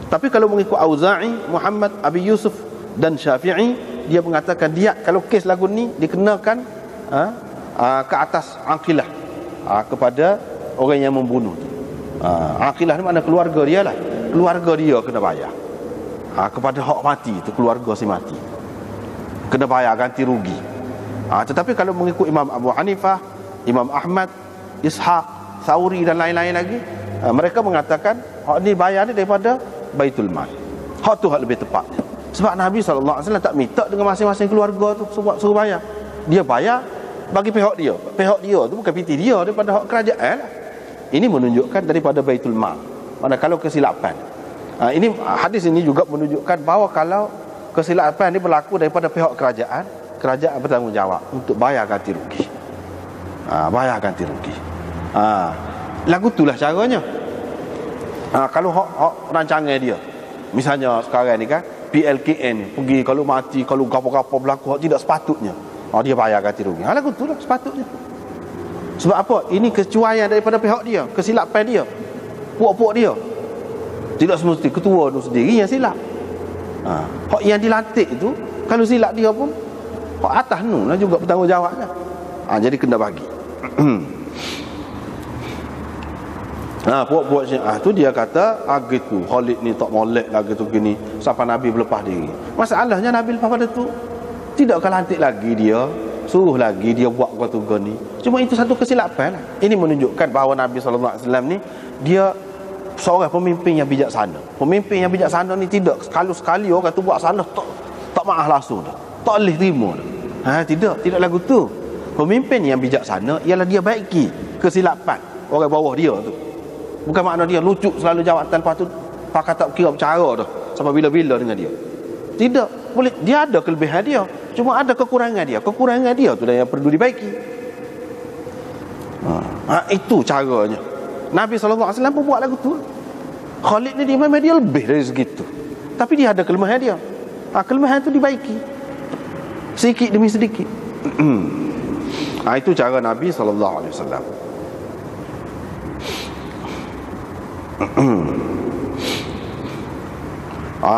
Tapi kalau mengikut Auza'i, Muhammad, Abi Yusuf dan Syafi'i, dia mengatakan diat kalau kes lagu ni dikenakan ke atas aqilah, kepada orang yang membunuh. Aqilah ni makna keluarga dia lah. Keluarga dia kena bayar. Kepada hak mati tu, keluarga si mati kena bayar ganti rugi. Tetapi kalau mengikut Imam Abu Hanifah, Imam Ahmad, Ishaq, Thawri dan lain-lain lagi, mereka mengatakan hak ni bayar ni daripada Baitul Mal. Hak tu hak lebih tepat. Sebab Nabi SAW tak minta dengan masing-masing keluarga tu suruh bayar. Dia bayar bagi pihak dia. Pihak dia tu bukan piti dia, daripada hak kerajaan lah. Ini menunjukkan daripada Baitul Mal. Mana kalau kesilapan. Ini hadis ini juga menunjukkan bahawa kalau kesilapan ini berlaku daripada pihak kerajaan, kerajaan bertanggungjawab untuk bayar ganti rugi. Bayar ganti rugi. Lagu itulah caranya. Kalau hak rancangan dia, misalnya sekarang ni kan PLKN pergi, kalau mati, kalau gapo-gapo berlaku hak tidak sepatutnya, dia bayar ganti rugi. Lagu itulah sepatutnya. Sebab apa? Ini kecuaian daripada pihak dia, kesilapan dia, puak-puak dia. Tidak semesti ketua tu sendiri yang silap. Hak yang dilantik itu, kalau silap dia pun hak atas tu lah juga bertanggungjawabnya. Jadi kena bagi. Puak-puak Syiah tu dia kata gitu, Khalid ni tak molek lagi tu gini sampai Nabi berlepas diri. Masalahnya Nabi lepas pada tu tidak akan lantik lagi dia, suruh lagi dia buat kata gini. Cuma itu satu kesilapan lah. Ini menunjukkan bahawa Nabi SAW ni dia seorang pemimpin yang bijaksana. Pemimpin yang bijaksana ni tidak sekali-sekali orang tu buat salah tak maaf langsung dah, tak boleh terima dah. Tidak lagu tu. Pemimpin yang bijaksana ialah dia baiki kesilapan orang bawah dia tu. Bukan makna dia lucuk selalu jawatan, lepas tu pakai tak kira bercara dah sampai bila-bila dengan dia. Tidak, boleh, dia ada kelebihan dia, cuma ada kekurangan dia. Kekurangan dia tu yang perlu dibaiki. Itu caranya. Nabi SAW pun buat lagu tu. Khalid ni dia memang dia lebih dari segitu, tapi dia ada kelemahan dia. Kelemahan tu dibaiki sedikit demi sedikit. Itu cara Nabi SAW.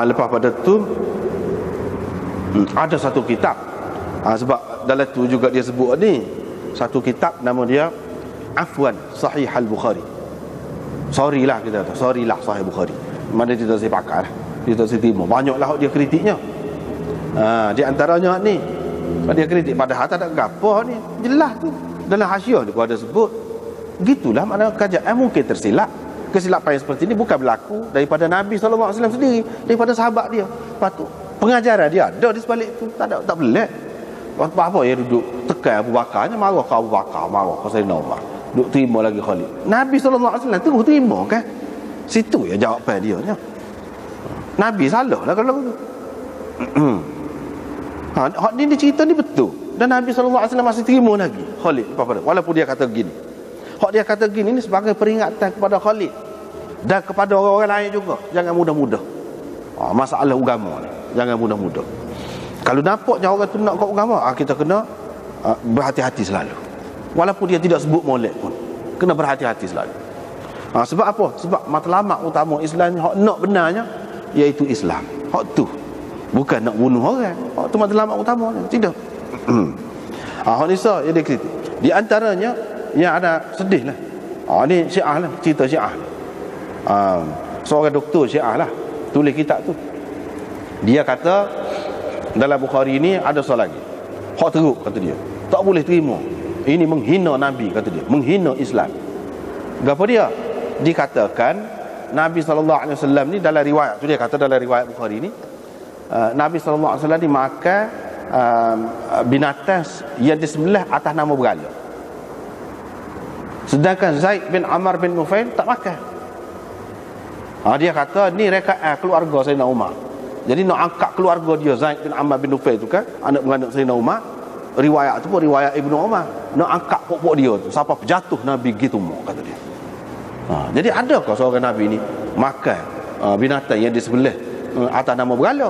Lepas pada tu ada satu kitab, sebab dalam tu juga dia sebut ni satu kitab nama dia Afwan Sahih Al-Bukhari. Sorry lah kita kata, sorry lah Sahih Bukhari. Mana dia tak sepakat lah, dia tak seterima. Banyaklah dia kritiknya. Di antaranya ni dia kritik padahal tak ada gapo ni. Jelas tu dalam hasyiah dia ada sebut. Gitulah makna kerajaan mungkin tersilap. Kesilapan seperti ini bukan berlaku daripada Nabi SAW sendiri, daripada sahabat dia. Lepas tu pengajaran dia ada di sebalik tu, tak pelik. Apa ya duduk tekan Abu Bakarnya, marah ke Abu Bakar, marah ke Sayyidina Umar, duduk terima lagi Khalid. Nabi SAW terus terima kan. Situ ya jawapan dia nya. Nabi salah lah kalau tu. Hak ni cerita ni betul, dan Nabi SAW masih terima lagi Khalid walaupun dia kata gini. Hak dia kata gini ni sebagai peringatan kepada Khalid dan kepada orang-orang lain juga. Jangan mudah-mudah masalah agama ni, jangan mudah-mudah. Kalau nampak orang tu nak kat agama, kita kena berhati-hati selalu. Walaupun dia tidak sebut molek pun, kena berhati-hati selalu. Sebab apa? Sebab matlamat utama Islam ni, hak nak benarnya iaitu Islam. Hak tu bukan nak bunuh orang. Hak tu matlamat utamanya. Tidak. Hak ni yang dia kritik. Di antaranya yang ada sedih lah. Ni Syiah lah, cerita Syiah. Seorang doktor Syiah lah tulis kitab tu. Dia kata dalam Bukhari ni ada soal lagi. Hak teruk kata dia. Tak boleh terima. Ini menghina Nabi kata dia. Menghina Islam. Apa dia? Dikatakan Nabi SAW ni dalam riwayat tu, dia kata dalam riwayat Bukhari ni Nabi SAW ni makan binatang yang disembelih atas nama berhala. Sedangkan Zaid bin Ammar bin Nufail tak makan. Dia kata ni rekaan keluarga Sayyidina Umar. Jadi nak angkat keluarga dia Zaid bin Ammar bin Nufail tu kan, anak beranak Sayyidina Umar. Riwayat tu pun riwayat Ibnu Umar. Nak angkat pokok dia tu sampai jatuh Nabi gitu mau kata dia. Jadi adakah seorang Nabi ni makan binatang yang disembelih atas nama berhala?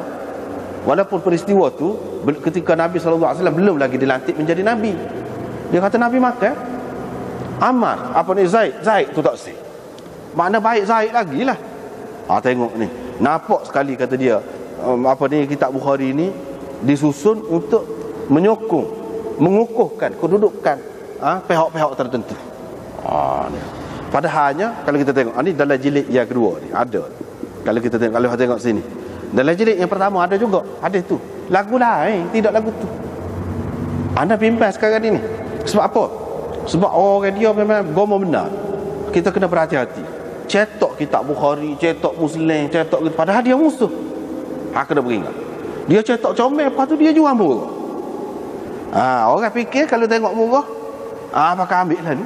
Walaupun peristiwa tu ketika Nabi SAW belum lagi dilantik menjadi Nabi. Dia kata Nabi makan. Ammar, apa ni, Zaid tu tak sih. Makna baik Zaid lagi lah. Tengok ni, nampak sekali kata dia, apa ni, kitab Bukhari ni disusun untuk menyokong, mengukuhkan kedudukan pihak-pihak tertentu. Ni. Padahalnya kalau kita tengok ni dalam jilid yang kedua ni ada. Kalau kita tengok sini, dalam jilid yang pertama ada juga, ada tu lagu lain, tidak lagu tu. Anda bimbang sekarang ni. Sebab apa? Sebab orang dia memang agama benar. Kita kena berhati-hati. Cetok kitab Bukhari, cetok Muslim, cetok, padahal dia musuh. Kena beringat. Dia cetok comel, lepas tu dia jual murah. Orang fikir kalau tengok murah, pakai ambil lah ni.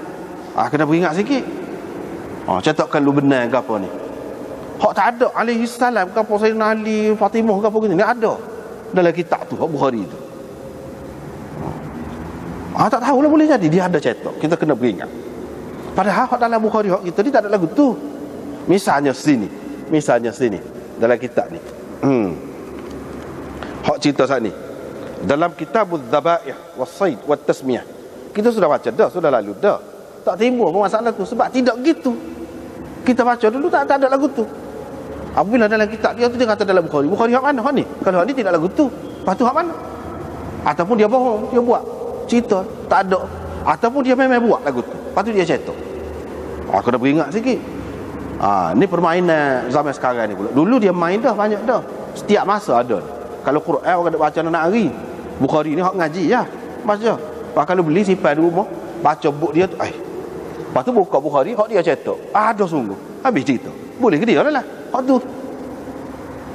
Kena beringat sikit. Cetokkan lu benar ke apa ni. Hak tak ada alaihi salam ke apa, Sayyidina Ali, Fatimah ke apa gini, ni ada dalam kitab tu, Bukhari tu. Tak tahulah, boleh jadi dia ada cetok. Kita kena beringat. Padahal hak dalam Bukhari hak kita ni tak ada lagu tu. Misalnya sini dalam kitab ni. Hak cerita saat ni dalam Kitabuz Dzabaih Was-Sayd Wat-Tasmiyah. Kita sudah baca dah, sudah lalu dah. Tak timbul masalah tu sebab tidak gitu. Kita baca dulu tak ada lagu tu. Apabila dalam kitab dia tu dia kata dalam Bukhari hak mana hak ni? Kalau hak ni tidak lagu tu, lepas tu hak mana? Ataupun dia bohong, dia buat cerita tak ada, ataupun dia memang buat lagu tu, lepas tu dia cetok. Kena beringat sikit. Ni permainan zaman sekarang ni pula. Dulu dia main dah banyak dah. Setiap masa ada. Kalau Quran orang nak baca nak hari. Bukhari ni hak ngaji ya, baca. Kalau beli simpan di rumah, baca buku dia tu. Lepas tu buka Bukhari, hak dia cetok. Ada sungguh. Habis cerita. Boleh ke dia lah. Hak tu.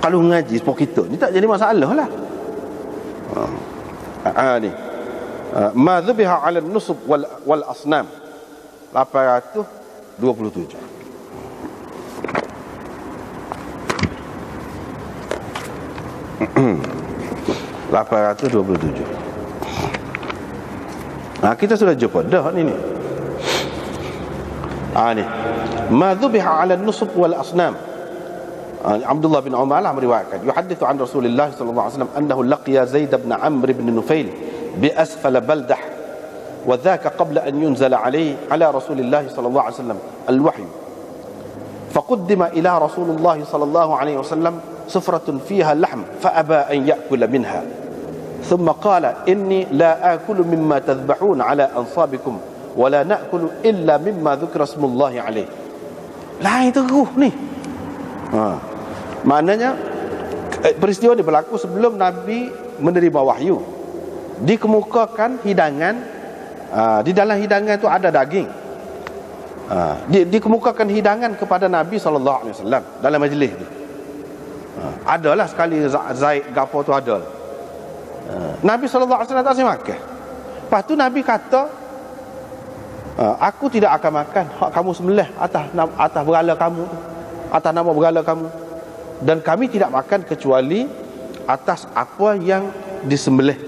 Kalau ngaji sepuluh kita ni tak jadi masalah lah. Ni. Ma dhubiha 'ala an-nusub wal asnam. 827. Kita sudah jumpa dah ni. Ni ma dhubiha 'ala an-nusub wal asnam. Abdullah bin Umar meriwayatkan, yuhaddithu an Rasulillah sallallahu alaihi wasallam annahu laqiya Zaid bin Amr bin Nufail bi asfal baldah wa dhaka qabla an yunzala ala Rasulillah sallallahu alaihi wasallam al-wahyu. فقدم إلى رسول الله صلى الله عليه وسلم سفرة فيها اللحم فأبى أن يأكل منها ثم قال إني لا آكل مما تذبحون على أنصابكم ولا نأكل إلا مما ذكر اسم الله عليه. Lain terus ni. Maknanya peristiwa ini berlaku sebelum Nabi menerima wahyu. Dikemukakan hidangan, di dalam hidangan itu ada daging. Dikemukakan hidangan kepada Nabi SAW dalam majlis ni. Adalah sekali Zaid gapo tu ada. Nabi SAW tak sempat makan. Lepas tu Nabi kata, aku tidak akan makan hak kamu sembelih atas berhala kamu, atas nama berhala kamu, dan kami tidak makan kecuali atas apa yang disembelih.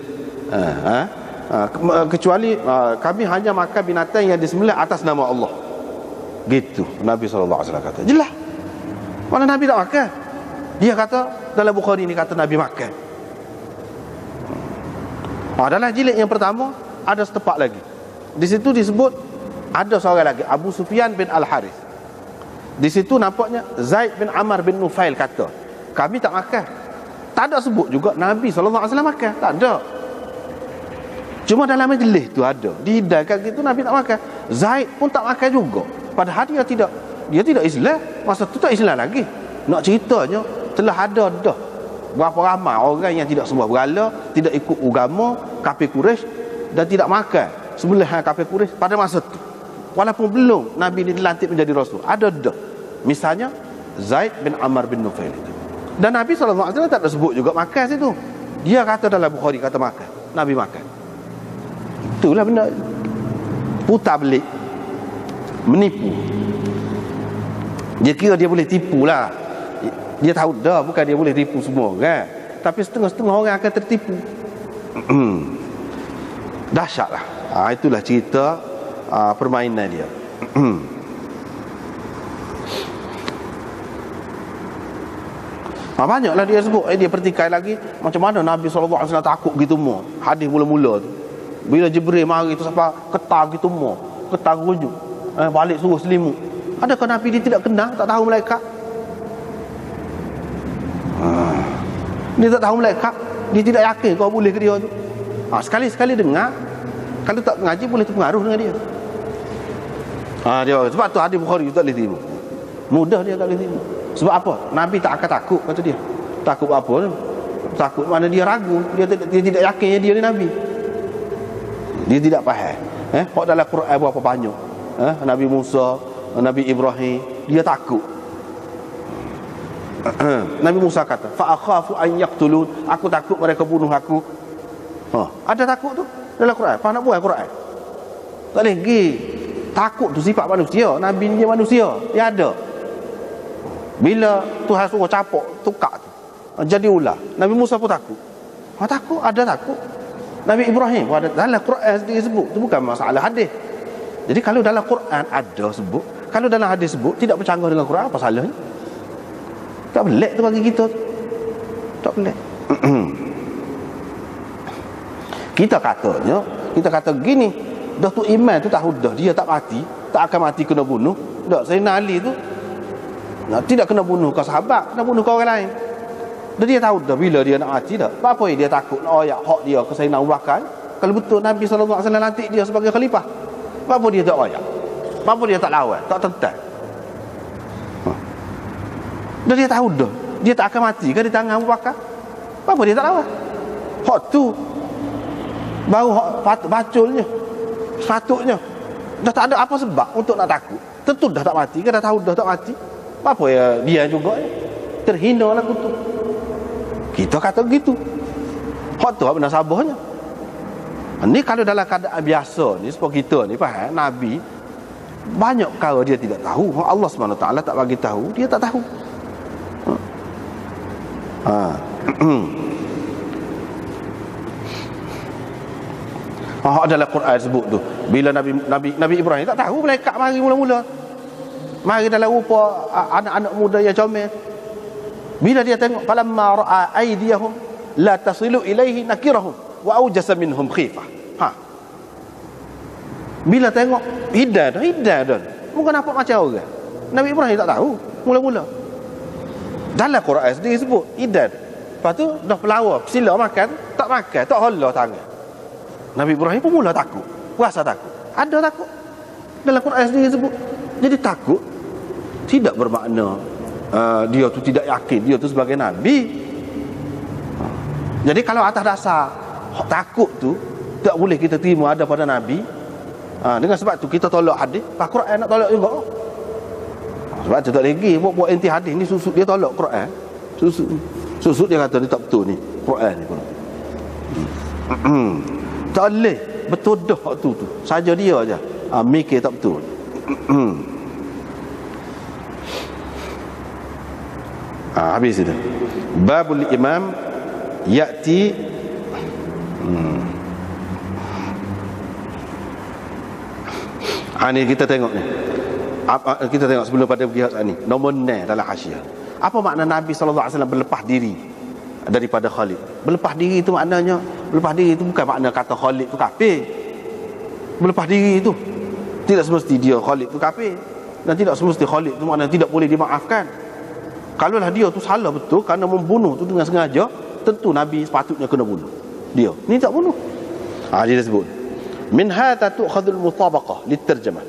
Kecuali kami hanya makan binatang yang disembelih atas nama Allah. Gitu Nabi SAW kata. Jelas. Mana Nabi tak makan? Dia kata dalam Bukhari ni kata Nabi makan. Dalam jilid yang pertama ada setepak lagi. Di situ disebut ada seorang lagi, Abu Sufyan bin Al-Harith. Di situ nampaknya Zaid bin Amr bin Nufail kata, kami tak makan. Tak ada sebut juga Nabi SAW makan. Tak ada. Cuma dalam majlis tu ada. Dihidangkan gitu Nabi tak makan. Zaid pun tak makan juga. Padahal dia tidak Islam. Masa tu tak Islam lagi. Nak ceritanya telah ada dah berapa ramai orang yang tidak sembah berhala, tidak ikut agama kafir Quraisy dan tidak makan sembelihan kafir Quraisy pada masa tu. Walaupun belum Nabi ni dilantik menjadi rasul, ada dah. Misalnya Zaid bin Amr bin Nufail itu. Dan Nabi SAW tak ada sebut juga makan situ. Dia kata dalam Bukhari kata makan. Nabi makan. Itulah benda putar belik, menipu. Dia kira dia boleh tipu lah. Dia tahu dah bukan dia boleh tipu semua kan. Tapi setengah-setengah orang akan tertipu. Dahsyatlah. Itulah cerita permainan dia. Banyaklah dia sebut. Dia pertikai lagi macam mana Nabi SAW takut gitu mu. Hadis mula-mula tu, bila Jibril mari tu sampai ketar gitu mu, ketar rujuk, balik suruh selimut. Adakah Nabi dia tidak kenal, tak tahu malaikat? Dia tak tahu malaikat, dia tidak yakin kau boleh ke dia tu. Sekali-sekali dengar, kalau tak mengaji boleh terpengaruh dengan dia. Dia sebab tu hadis Bukhari tak boleh terima. Mudah dia tak boleh terima. Sebab apa? Nabi tak akan takut, kata dia. Takut apa tu? Takut mana dia ragu, dia tidak yakin dia ni Nabi. Dia tidak faham. Hak dalam Quran berapa banyak. Nabi Musa, Nabi Ibrahim, dia takut. Nabi Musa kata, fa akhafu an yaqtulun, aku takut mereka bunuh aku. Ada takut tu dalam Quran. Apa nak buat Quran? Tak boleh pergi. Takut tu sifat manusia. Nabi ni manusia, dia ada. Bila Tuhan suruh capok tukar tu, jadi ular, Nabi Musa pun takut. Takut, ada takut. Nabi Ibrahim pun ada. Dalam Quran sendiri sebut. Itu bukan masalah hadis. Jadi kalau dalam Quran ada sebut, kalau dalam hadis sebut, tidak bercanggah dengan Quran, apa salahnya? Tak pelik tu bagi kita tu. Tak pelik. Kita kata gini, dah tu iman tu tahu dah dia tak mati, tak akan mati kena bunuh. Dak Sayyidina Ali tu tidak kena bunuh kau sahabat, kena bunuh kau orang lain. Dan dia tahu dah bila dia nak mati dah. Apa dia takut nak oyak hak dia ke Sayyidina Abu Bakar? Kalau betul Nabi SAW lantik dia sebagai khalifah, apa dia tak oyak? Apa dia tak lawan, tak tentang? Dan dia tahu dah dia tak akan mati ke di tangan Abu Bakar. Apa dia tak lawan? Hak tu baru hak baculnya, sepatutnya. Dah tak ada apa sebab untuk nak takut. Tentu dah tak mati ke, dah tahu dah tak mati. Apa ya dia juga terhina lah kutu. Kita kata gitu. Hak tu apa nasabahnya? Ni kalau dalam keadaan biasa ni, seperti kita ni faham, Nabi banyak perkara dia tidak tahu. Allah SWT tak bagi tahu, dia tak tahu. Dalam Quran sebut tu, bila Nabi Ibrahim tak tahu malaikat mari mula-mula. Mari dalam rupa anak-anak muda yang comel. Bila dia tengok, falamma ra'a aydiyahum la tasilu ilaihi nakirahum wa aujasa minhum khifah. Bila tengok hidan dah. Bukan nampak macam orang. Nabi Ibrahim tak tahu mula-mula. Dalam Quran sendiri sebut hidan. Lepas tu dah pelawar, sila makan, tak hala tangan. Nabi Ibrahim pun mula takut. Rasa takut. Ada takut. Dalam Quran sendiri sebut. Jadi takut tidak bermakna dia tu tidak yakin dia tu sebagai Nabi. Jadi kalau atas dasar takut tu tak boleh kita terima ada pada Nabi, dengan sebab tu kita tolak hadis. Quran nak tolak juga. Sebab tu tak lagi buat anti hadis ni, susuk dia tolak Quran. Susuk dia kata dia tak betul ni Quran ni. Tak boleh betul dah tu saja dia aja mikir tak betul. Habis itu. Babul imam ya'ti ni kita tengok ni. Kita tengok sebelum pada pergi saat ni. Nombor 9 dalam hasyiah. Apa makna Nabi SAW berlepas diri daripada Khalid? Berlepas diri itu maknanya, berlepas diri itu bukan makna kata Khalid tu kafir. Berlepas diri itu tidak semesti dia Khalid tu kafir, dan tidak semesti Khalid tu makna tidak boleh dimaafkan. Kalaulah dia tu salah betul kerana membunuh tu dengan sengaja, tentu Nabi sepatutnya kena bunuh dia. Ni tak bunuh. Dia sebut min hadha tu'khadhul mutabaqah litarjamah,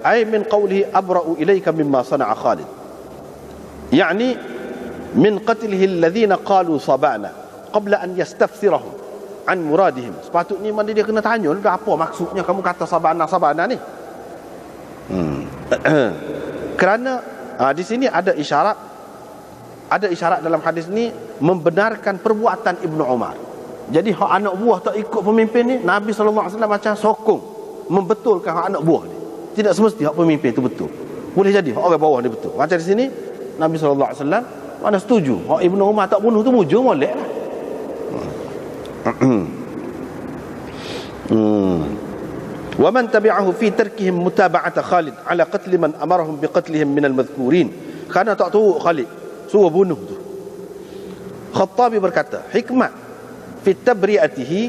ay min qawlihi abra'u ilayka mimma sana'a Khalid, yani min qatlihi alladhina qalu sabana qabla an yastafsirahum an muradihim. Sepatutnya mana dia kena tanya dah apa maksudnya kamu kata sabana ni. Kerana di sini ada isyarat dalam hadis ni membenarkan perbuatan Ibnu Umar. Jadi hak anak buah tak ikut pemimpin ni, Nabi SAW macam sokong membetulkan hak anak buah ni. Tidak semesti hak pemimpin itu betul. Boleh jadi hak orang bawah ni betul. Macam di sini Nabi SAW mana setuju hak Ibnu Umar tak bunuh tu mujur molek lah. ومن تبعه في تركهم متابعة خالد على قتل من أمرهم بقتلهم من المذكورين. Kerana tak tahu Khalid suruh bunuh tu Khattabi berkata, hikmat fi tabri'atihi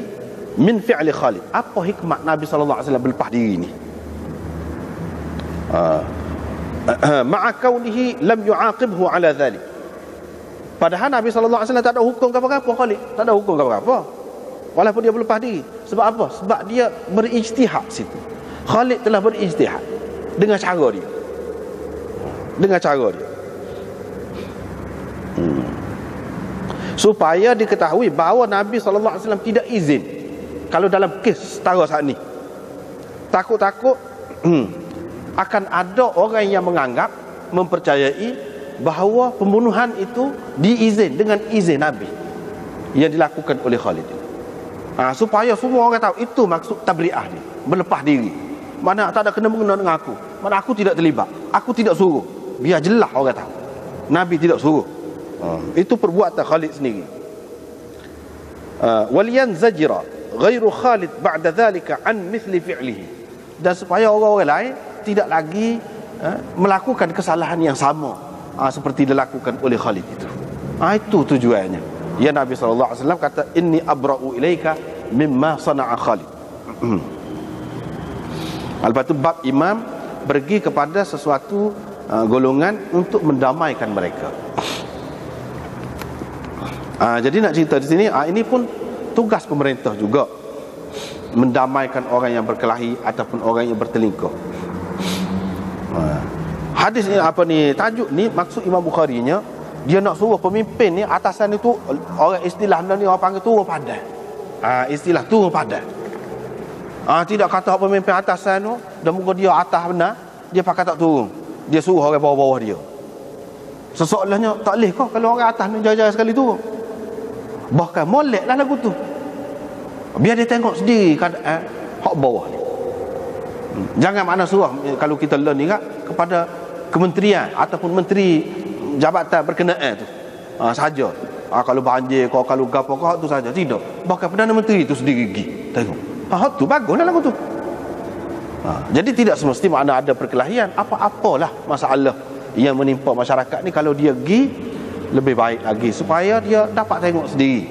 min fi'li Khalid. Apa hikmat Nabi sallallahu alaihi wasallam berlepas diri ni? Ma'a kaunihi lam yu'aqibhu ala dhalik. Padahal Nabi sallallahu alaihi wasallam tak ada hukum apa-apa Khalid, tak ada hukum apa-apa. Walaupun dia berlepas diri. Sebab apa? Sebab dia berijtihad situ. Khalid telah berijtihad dengan cara dia. Dengan cara dia. Supaya diketahui bahawa Nabi sallallahu alaihi wasallam tidak izin kalau dalam kes setara saat ni. Takut-takut akan ada orang yang menganggap, mempercayai bahawa pembunuhan itu diizin dengan izin Nabi yang dilakukan oleh Khalid. Supaya semua orang tahu itu maksud tabri'ah ni, berlepas diri. Mana tak ada kena-mengena dengan aku, mana aku tidak terlibat, aku tidak suruh. Biar jelas orang tahu Nabi tidak suruh. Itu perbuatan Khalid sendiri. Waliyan zajira ghairu Khalid ba'da dhalika an mithli fi'lihi. Dan supaya orang-orang lain tidak lagi melakukan kesalahan yang sama seperti dilakukan oleh Khalid itu. Itu tujuannya. Ya, Nabi sallallahu alaihi wasallam kata, inni abra'u ilaika mimma sana'a Khalid. Lepas tu bab imam pergi kepada sesuatu golongan untuk mendamaikan mereka. Jadi nak cerita di sini, ini pun tugas pemerintah juga, mendamaikan orang yang berkelahi ataupun orang yang bertelingkuh. Hadis ni tajuk ni maksud Imam Bukhari-nya, dia nak suruh pemimpin ni, atasan itu, orang istilah ni orang panggil turun padan. Istilah turun padan. Tidak kata pemimpin atasan tu dan muka dia atas benar, dia pakai tak turun, dia suruh orang bawah-bawah dia. Sesoalahnya tak boleh kau kalau orang atas ni jaya-jaya sekali turun. Bahkan moleklah lagu tu, biar dia tengok sendiri keadaan hak bawah ni. Jangan makna suruh kalau kita learn ni kepada kementerian ataupun menteri jabatan berkenaan tu saja. Kalau banjir kau, kalau gapo kau tu saja, tidak. Bahkan Perdana Menteri tu sendiri pergi tengok. Hak tu baguslah lagu tu. Jadi tidak semesti makna ada perkelahian, apa-apalah masalah yang menimpa masyarakat ni, kalau dia pergi lebih baik lagi supaya dia dapat tengok sendiri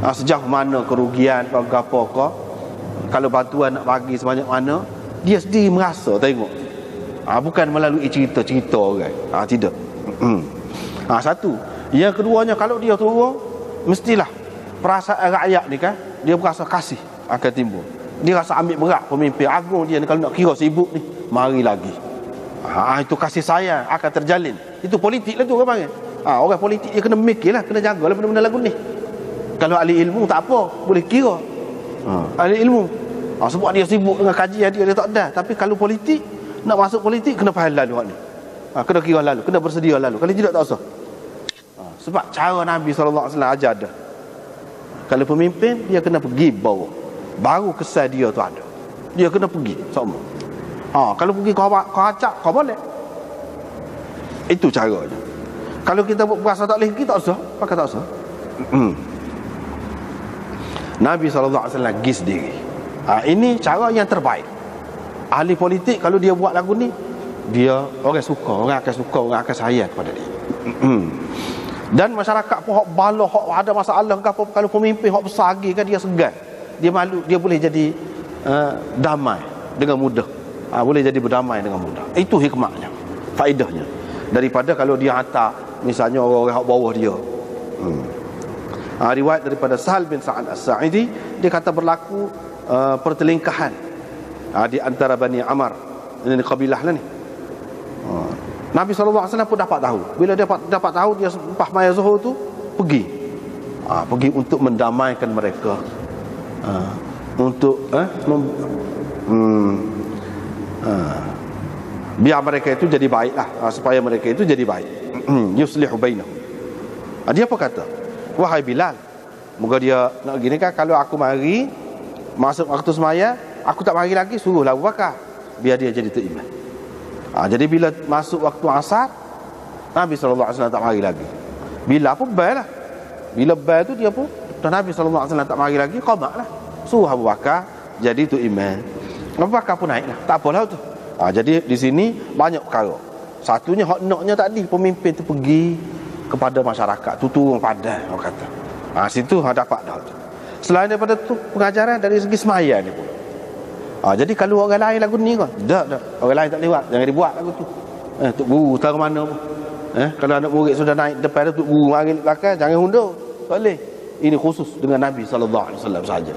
sejauh mana kerugian kau gapo kau. Kalau bantuan nak bagi sebanyak mana, dia sendiri merasa tengok. Bukan melalui cerita-cerita orang. Tidak. Satu. Yang keduanya, kalau dia turun, mestilah perasaan rakyat ni kan, dia berasa kasih akan timbul. Dia rasa ambil berat pemimpin agung dia ni, kalau nak kira sibuk ni, mari lagi. Itu kasih sayang akan terjalin. Itu politik lah tu orang panggil. Orang politik dia kena mikirlah, kena jagalah benda-benda lagu ni. Kalau ahli ilmu tak apa, boleh kira. Ahli ilmu sebab dia sibuk dengan kajian dia tak ada. Tapi kalau politik, nak masuk politik, kena faham lalu ni. Kena kira lalu, kena bersedia lalu. Kalau tidak tak usah. Sebab cara Nabi SAW ajar dah. Kalau pemimpin, dia kena pergi bawa, baru kesan dia tu ada. Dia kena pergi sama. Kalau pergi kau acak, kau boleh. Itu caranya. Kalau kita berasa tak boleh, kita tak usah, pakai tak usah. Nabi SAW pergi sendiri. Ini cara yang terbaik. Ahli politik kalau dia buat lagu ni, dia orang suka, orang akan sayang kepada dia. Dan masyarakat pun hok bala, hok ada masalah ke apa, kalau pemimpin hok besar lagi kan, dia segan, dia malu, dia boleh jadi damai dengan mudah. Boleh jadi berdamai dengan mudah. Itu hikmahnya, faedahnya, daripada kalau dia hantar misalnya orang-orang hok bawah dia. Riwayat daripada Sahal bin Sa'ad As-Sa'idi, dia kata berlaku pertelingkahan di antara Bani Amar, ini kabilah lah ni. Nabi SAW pun dapat tahu. Bila dia dapat tahu, dia lepas maya zuhur tu pergi untuk mendamaikan mereka, untuk biar mereka itu jadi baik lah, supaya mereka itu jadi baik. Yuslihu bainahum. Dia apa kata? Wahai Bilal, moga dia nak gini kan, kalau aku mari masuk waktu semaya, aku tak mari lagi, suruhlah Abu Bakar biar dia jadi imam. Jadi bila masuk waktu asar, Nabi SAW tak mari lagi. Bila pun baik lah. Bila baik tu dia pun, dan Nabi SAW tak mari lagi, qamak lah, suruh Abu Bakar jadi tu imam. Abu Bakar pun naik lah, tak apalah tu. Jadi di sini banyak perkara. Satunya hak naknya tadi, pemimpin tu pergi kepada masyarakat tu turun padan, orang kata. Situ dapat dah tu. Selain daripada tu, pengajaran dari segi semaya ni pun. Jadi kalau orang lain lagu ni kan, tak. Orang lain tak lewat, jangan dibuat lagu tu. Tok guru tahu mana pun. Kalau anak murid sudah naik depan tu, tok guru mari belakang, jangan hundur. Tak boleh. Ini khusus dengan Nabi sallallahu alaihi wasallam saja.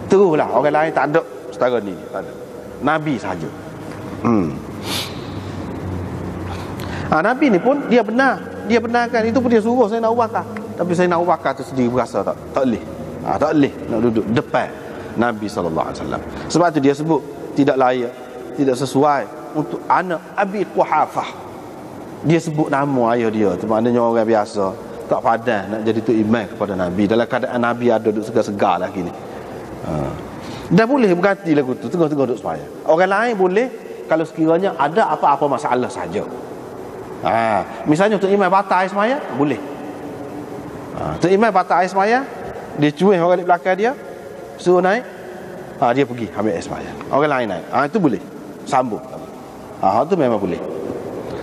Teruslah orang lain tak ada setara ni, tak ada. Nabi saja. Nabi ni pun dia benar. Dia benarkan, itu pun dia suruh saya nak Bakar. Tapi saya nak Bakar tu sendiri berasa tak boleh. Tak boleh nak duduk depan Nabi sallallahu alaihi wasallam. Sebab tu dia sebut tidak layak, tidak sesuai untuk anak Abi Quhafah. Dia sebut nama ayah dia tu, maknanya orang biasa tak padan nak jadi tu imam kepada Nabi dalam keadaan Nabi ada duduk segar-segar lagi ni. Dah boleh berganti lagu tu tengah-tengah duduk sembahyang. Orang lain boleh kalau sekiranya ada apa-apa masalah saja. Misalnya untuk imam batal air sembahyang boleh. Untuk imam batal air sembahyang, dia cuih orang di belakang dia, suruh naik, dia pergi ambil air sembahyang. Orang lain naik, itu boleh sambung. Itu memang boleh.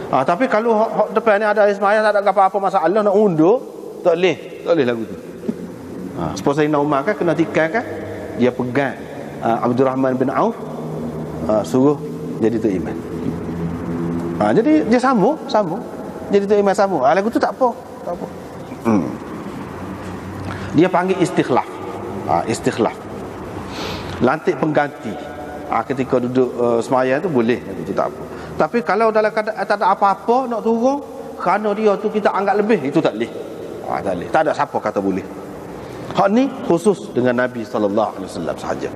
Tapi kalau depan ni ada air sembahyang, tak ada apa-apa masalah nak undur, tak boleh lagu tu. Seperti Sayyidina Umar kan kena tikam kan, dia pegang Abdul Rahman bin Auf, suruh jadi tu imam. Jadi dia sambung jadi tu imam sambung. Lagu tu tak apa. Dia panggil istikhlaf. Istikhlaf, lantik pengganti. Ketika duduk sembahyang tu boleh, itu tak apa. Tapi kalau dalam keadaan tak ada apa-apa nak turun kerana dia tu kita anggap lebih, itu tak boleh. Tak boleh. Tak ada siapa kata boleh. Hak ni khusus dengan Nabi sallallahu alaihi wasallam sahaja.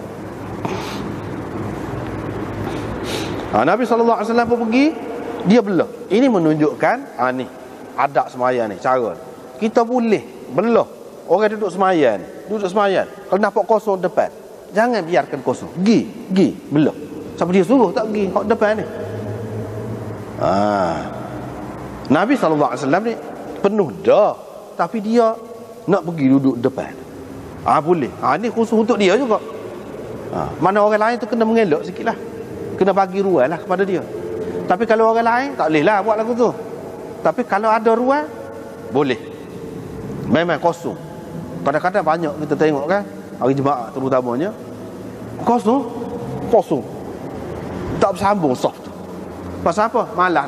Nabi sallallahu alaihi wasallam pun pergi, dia belah. Ini menunjukkan ni adab sembahyang ni, cara. Kita boleh belah orang duduk sembahyang, kalau nampak kosong depan, jangan biarkan kosong. Gi belah. Siapa dia suruh tak pergi hak depan ni. Nabi sallallahu alaihi wasallam ni penuh dah, tapi dia nak pergi duduk depan. Boleh. Ni khusus untuk dia juga. Mana orang lain tu kena mengelak sikitlah, kena bagi ruang lah kepada dia. Tapi kalau orang lain tak boleh lah buat lagu tu. Tapi kalau ada ruang, boleh. Memang kosong. Kadang-kadang banyak kita tengok kan, hari Jumaat terutamanya, kosong, tak bersambung soft tu. Pasal apa? Malah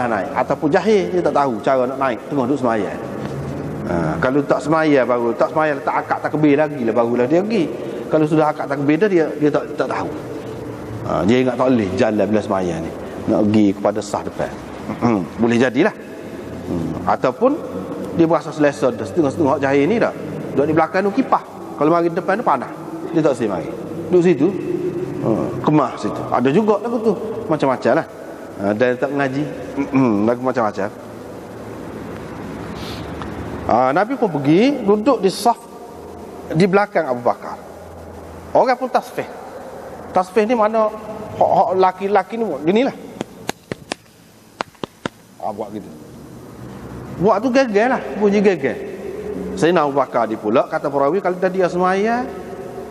naik ataupun jahil, dia tak tahu cara nak naik tengah duduk sembahyang. Kalau tak sembahyang baru tak akad takbir lagi lah, barulah dia pergi. Kalau sudah akad takbir dia tak tahu. Dia ingat tak boleh jalan bila sembahyang ni, nak pergi kepada sah depan. Boleh jadilah. Ataupun dia berasa selesa dah, setengah-setengah jahil ni dah duduk di belakang tu kipah, kalau mari depan tu panas, dia tak boleh mari duduk situ, kemah situ. Ada juga lagu tu macam-macam lah. Dan tak mengaji, lagu macam-macam. Nabi pun pergi duduk di saf di belakang Abu Bakar. Orang pun tasbih. Tasbih ni mana hak laki-laki ni gini lah. Buat gitu. Buat tu gagal lah, bunyi gagal. Sayyidina Abu Bakar dia pula kata perawi, kalau dah dia sembahyang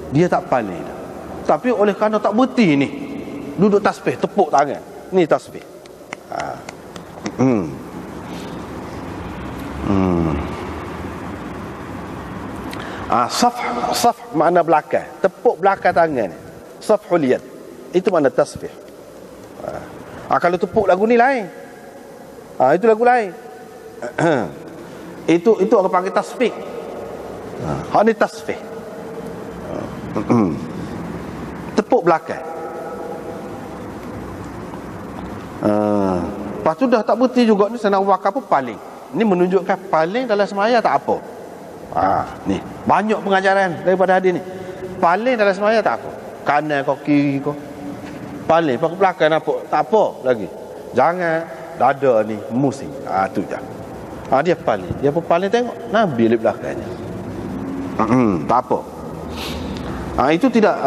dia tak paling dah. Tapi oleh kerana tak berhenti ni, duduk tasbih, tepuk tangan. Ni tasbih. Saf makna belakang, tepuk belakang tangan. Safhul yad, itu makna tasbih. Kalau tepuk lagu ni lain. Itu lagu lain. Itu orang panggil tasbih. Ni tasbih. Tepuk belakang. Lepas tu dah tak berhenti juga ni, Sayyidina Abu Bakar pun paling. Ini menunjukkan paling dalam sembahyang tak apa. Ni banyak pengajaran daripada hadis ni. Paling dalam sembahyang tak apa. Kanan kau, kiri kau, paling pakai belakang nampak tak apa lagi. Jangan dada ni musing. Tu je. Dia paling. Dia pun paling tengok Nabi di belakangnya. Tak apa. Itu tidak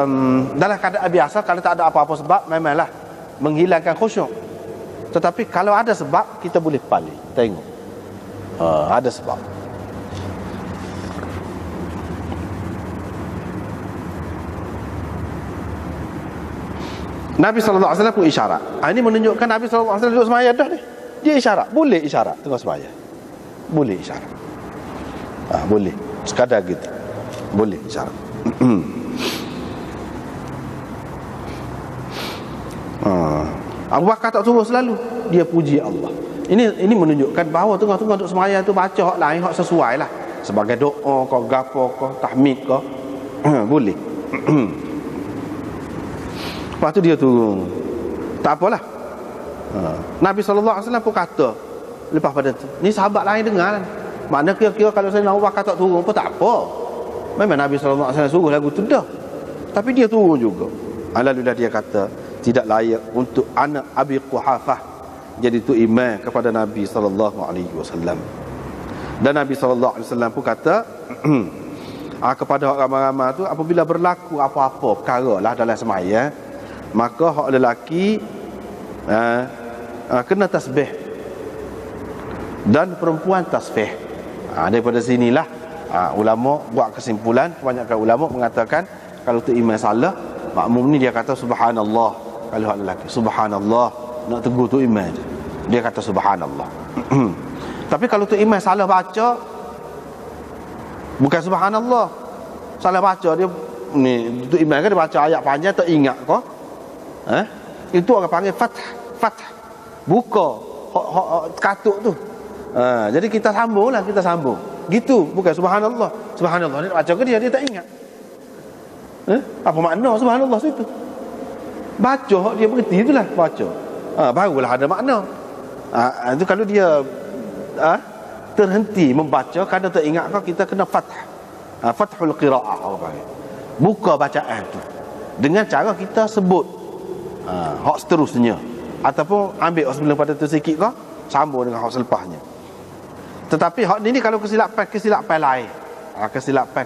dalam keadaan biasa, kalau tak ada apa-apa sebab, memanglah menghilangkan khusyuk. Tetapi kalau ada sebab, kita boleh paling tengok. Ada sebab. Nabi SAW pun isyarat. Ini menunjukkan Nabi SAW duduk sembahyang dah ni. Dia isyarat, boleh isyarat tengah sembahyang. Boleh isyarat. Boleh. Sekadar gitu. Boleh isyarat. Abu Bakar tak suruh selalu, dia puji Allah. Ini menunjukkan bahawa tengah-tengah untuk sembahyang tu baca hak lain, hak sesuai lah. Sebagai doa kau, gapo kau, tahmid kau, boleh. Lepas tu dia turun. Tak apalah. Nabi SAW pun kata lepas pada tu, ni sahabat lain dengar kan. Makna kira-kira kalau saya nak Abu Bakar tak turun pun tak apa. Memang Nabi SAW suruh lagu tu dah. Tapi dia turun juga. Alhamdulillah dia kata, tidak layak untuk anak Abi Quhafah jadi tu imam kepada Nabi SAW. Dan Nabi SAW pun kata kepada orang ramai-ramai tu, apabila berlaku apa-apa perkara lah dalam sembahyang, maka hak lelaki kena tasbih dan perempuan tasbih. Daripada sinilah ulama buat kesimpulan, kebanyakan ulama mengatakan kalau tu imam salah, makmum ni dia kata subhanallah. Kalau hak lelaki subhanallah, nak tegur tu imam dia kata subhanallah. Tapi kalau tu imam salah baca, bukan subhanallah, salah baca dia ni, tu imam kan dia baca ayat panjang tak ingat kau, itu orang panggil fath, buka katuk tu. Jadi kita sambunglah, kita sambung gitu, bukan subhanallah. Subhanallah ni baca ke dia tak ingat. Apa makna subhanallah situ? Baca dia berhenti itulah baca. Barulah ada makna. Itu kalau dia terhenti membaca kerana tak ingat kau, kita kena fathul qiraah apa panggil. Buka bacaan tu dengan cara kita sebut hak seterusnya, ataupun ambil hak sebelum pada tu sikit kau, sambung dengan hak selepasnya. Tetapi hak ni kalau kesilapan lain,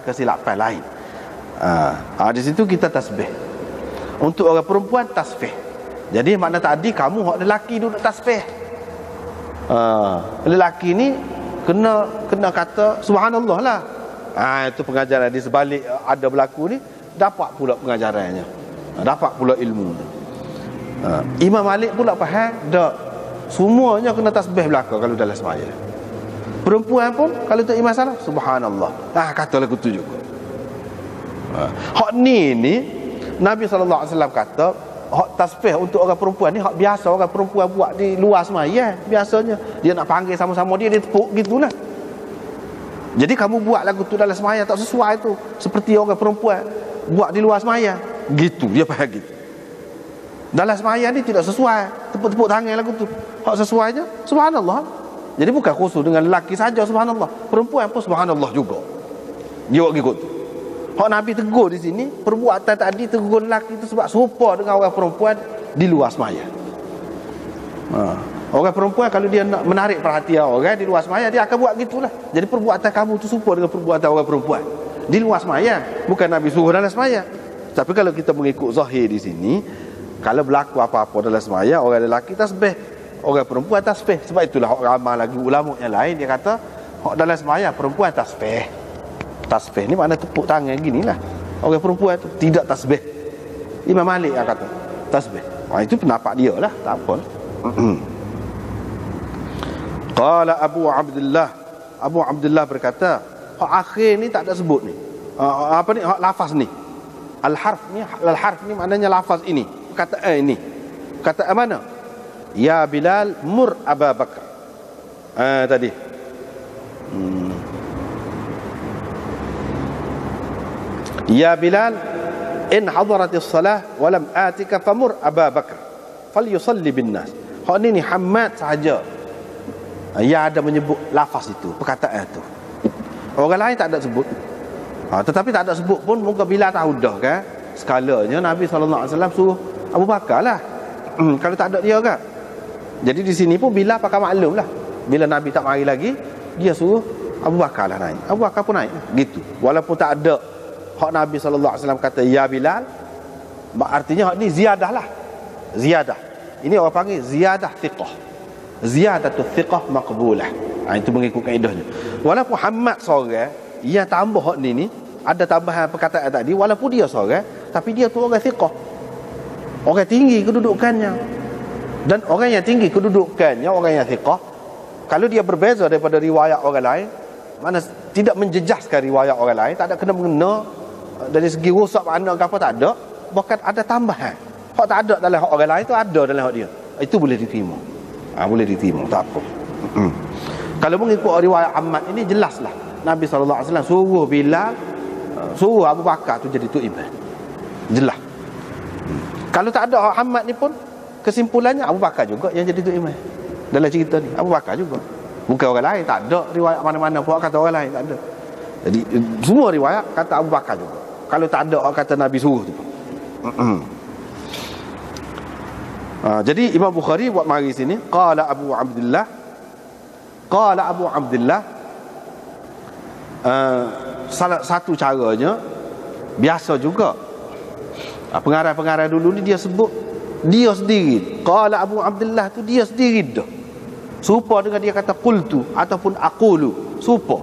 kesilapan lain. Di situ kita tasbih. Untuk orang perempuan tasbih. Jadi makna tadi kamu hak lelaki duduk tasbih. Lelaki ni kena kata subhanallah lah. Itu pengajaran di sebalik ada berlaku ni, dapat pula pengajarannya, dapat pula ilmu. Imam Malik pula faham dak, semuanya kena tasbih belaka kalau dalam sembahyang. Perempuan pun kalau tu imam salah subhanallah, kata lagu tu juga. Hak ni Nabi SAW kata hak tasbih untuk orang perempuan ni hak biasa orang perempuan buat di luar sembahyang. Biasanya dia nak panggil sama-sama dia tepuk gitulah. Jadi kamu buat lagu tu dalam sembahyang tak sesuai tu, seperti orang perempuan buat di luar sembahyang gitu, dia faham gitu. Dalam sembahyang ni tidak sesuai, tepuk-tepuk tangan lagu tu. Hak sesuainya subhanallah. Jadi bukan khusus dengan lelaki saja subhanallah, perempuan pun subhanallah juga. Dia buat gitu. Hak Nabi tegur di sini, perbuatan tadi tegur lelaki itu sebab serupa dengan orang perempuan di luar sembahyang. Orang perempuan kalau dia nak menarik perhatian orang di luar sembahyang, dia akan buat gitulah. Jadi perbuatan kamu tu serupa dengan perbuatan orang perempuan di luar sembahyang. Bukan Nabi suruh dalam sembahyang. Tapi kalau kita mengikut zahir di sini, kalau berlaku apa-apa dalam sembahyang, orang lelaki tasbih, orang perempuan tasbih. Sebab itulah orang ramai lagi ulama yang lain dia kata hak dalam sembahyang perempuan tasbih. Tasbih ni makna tepuk tangan ginilah. Orang perempuan tu tidak tasbih. Imam Malik yang kata tasbih. Itu pendapat dia lah, tak apa. Qala Abu Abdullah berkata, hak akhir ni tak ada sebut ni. Apa ni hak lafaz ni? Al-harf ni maknanya lafaz ini. Perkataan ini. Perkataan mana? Ya Bilal mur Abu Bakar. Tadi. Ya Bilal in hadaratis salah wa lam atika famur Abu Bakar falyusalli bin nas. Hak ni Hamad sahaja yang ada menyebut lafaz itu, perkataan itu. Orang lain tak ada sebut. Tetapi tak ada sebut pun muka Bilal tahu dah kan. Skalanya Nabi SAW suruh Abu Bakar lah. Kalau tak ada dia kan. Jadi di sini pun Bilal pakai maklum lah. Bila Nabi tak mari lagi, dia suruh Abu Bakar lah naik. Abu Bakar pun naik gitu. Walaupun tak ada hak Nabi SAW kata ya Bilal, artinya hak ni ziyadah lah. Ziyadah. Ini orang panggil ziyadah thiqah. Ziyadatul thiqah maqbulah. Itu mengikut kaedahnya. Walaupun Hamad seorang yang tambah hak ni ada tambahan perkataan tadi, walaupun dia seorang, tapi dia tu orang thiqah. Orang tinggi kedudukannya. Dan orang yang tinggi kedudukannya, orang yang thiqah, kalau dia berbeza daripada riwayat orang lain, mana tidak menjejaskan riwayat orang lain, tak ada kena-mengena dari segi rusak makna ke apa, tak ada. Bahkan ada tambahan, hak tak ada dalam hak orang lain tu ada dalam hak dia. Itu boleh diterima. Boleh diterima, tak apa. Kalau mengikut riwayat Ahmad ini, jelaslah Nabi SAW suruh Bilal, suruh Abu Bakar tu jadi tu imam. Jelas. Kalau tak ada Ahmad ni pun, kesimpulannya Abu Bakar juga yang jadi tu imam dalam cerita ni. Abu Bakar juga, bukan orang lain. Tak ada riwayat mana-mana pun kata orang lain, tak ada. Jadi semua riwayat kata Abu Bakar juga. Kalau tak ada kata Nabi suruh tu. Jadi Imam Bukhari buat mari sini, qala Abu Abdullah, salah satu caranya biasa juga, pengarang-pengarang dulu ni dia sebut dia sendiri. Qala Abu Abdullah tu dia sendiri dah. Serupa dengan dia kata qultu ataupun aqulu, serupa.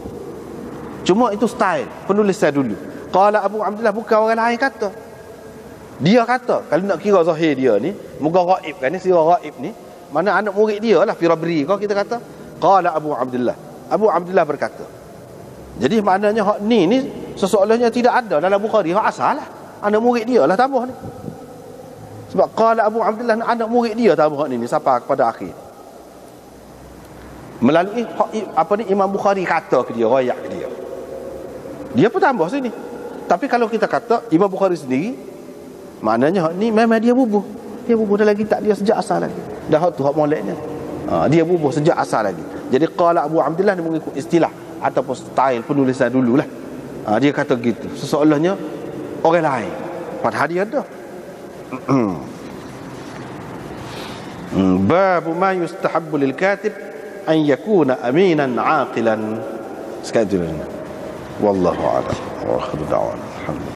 Cuma itu style penulisan dulu. Qala Abu Abdullah, bukan orang lain kata. Dia kata, kalau nak kira zahir dia ni, muka ghaib kan ni, sirah ghaib ni, mana anak murid dia lah, Firabri, kalau kita kata qala Abu Abdullah, Abu Abdullah berkata. Jadi maknanya hak ni sesoalnya tidak ada dalam Bukhari, hak asal lah, anak murid dia lah tambah ni. Sebab qala Abu Abdullah, anak murid dia tambah hak ni sampai kepada akhir. Melalui Imam Bukhari kata ke dia, royak ke dia, dia pun tambah sini. Tapi kalau kita kata Imam Bukhari sendiri, maknanya hak ni memang dia bubuh dalam kitab dia sejak asal lagi. Dah hak tu hak moleknya, dia bubuh sejak asal lagi. Jadi qala Abu Abdullah ni mengikut istilah ataupun style penulisan dululah. Dia kata gitu, sesoalnya orang lain, padahal dia ada. Bab ma yustahabbu lil katib an yakuna aminan aqilan. Sekali dulu. Wallahu a'lam. Wa akhiru da'wana.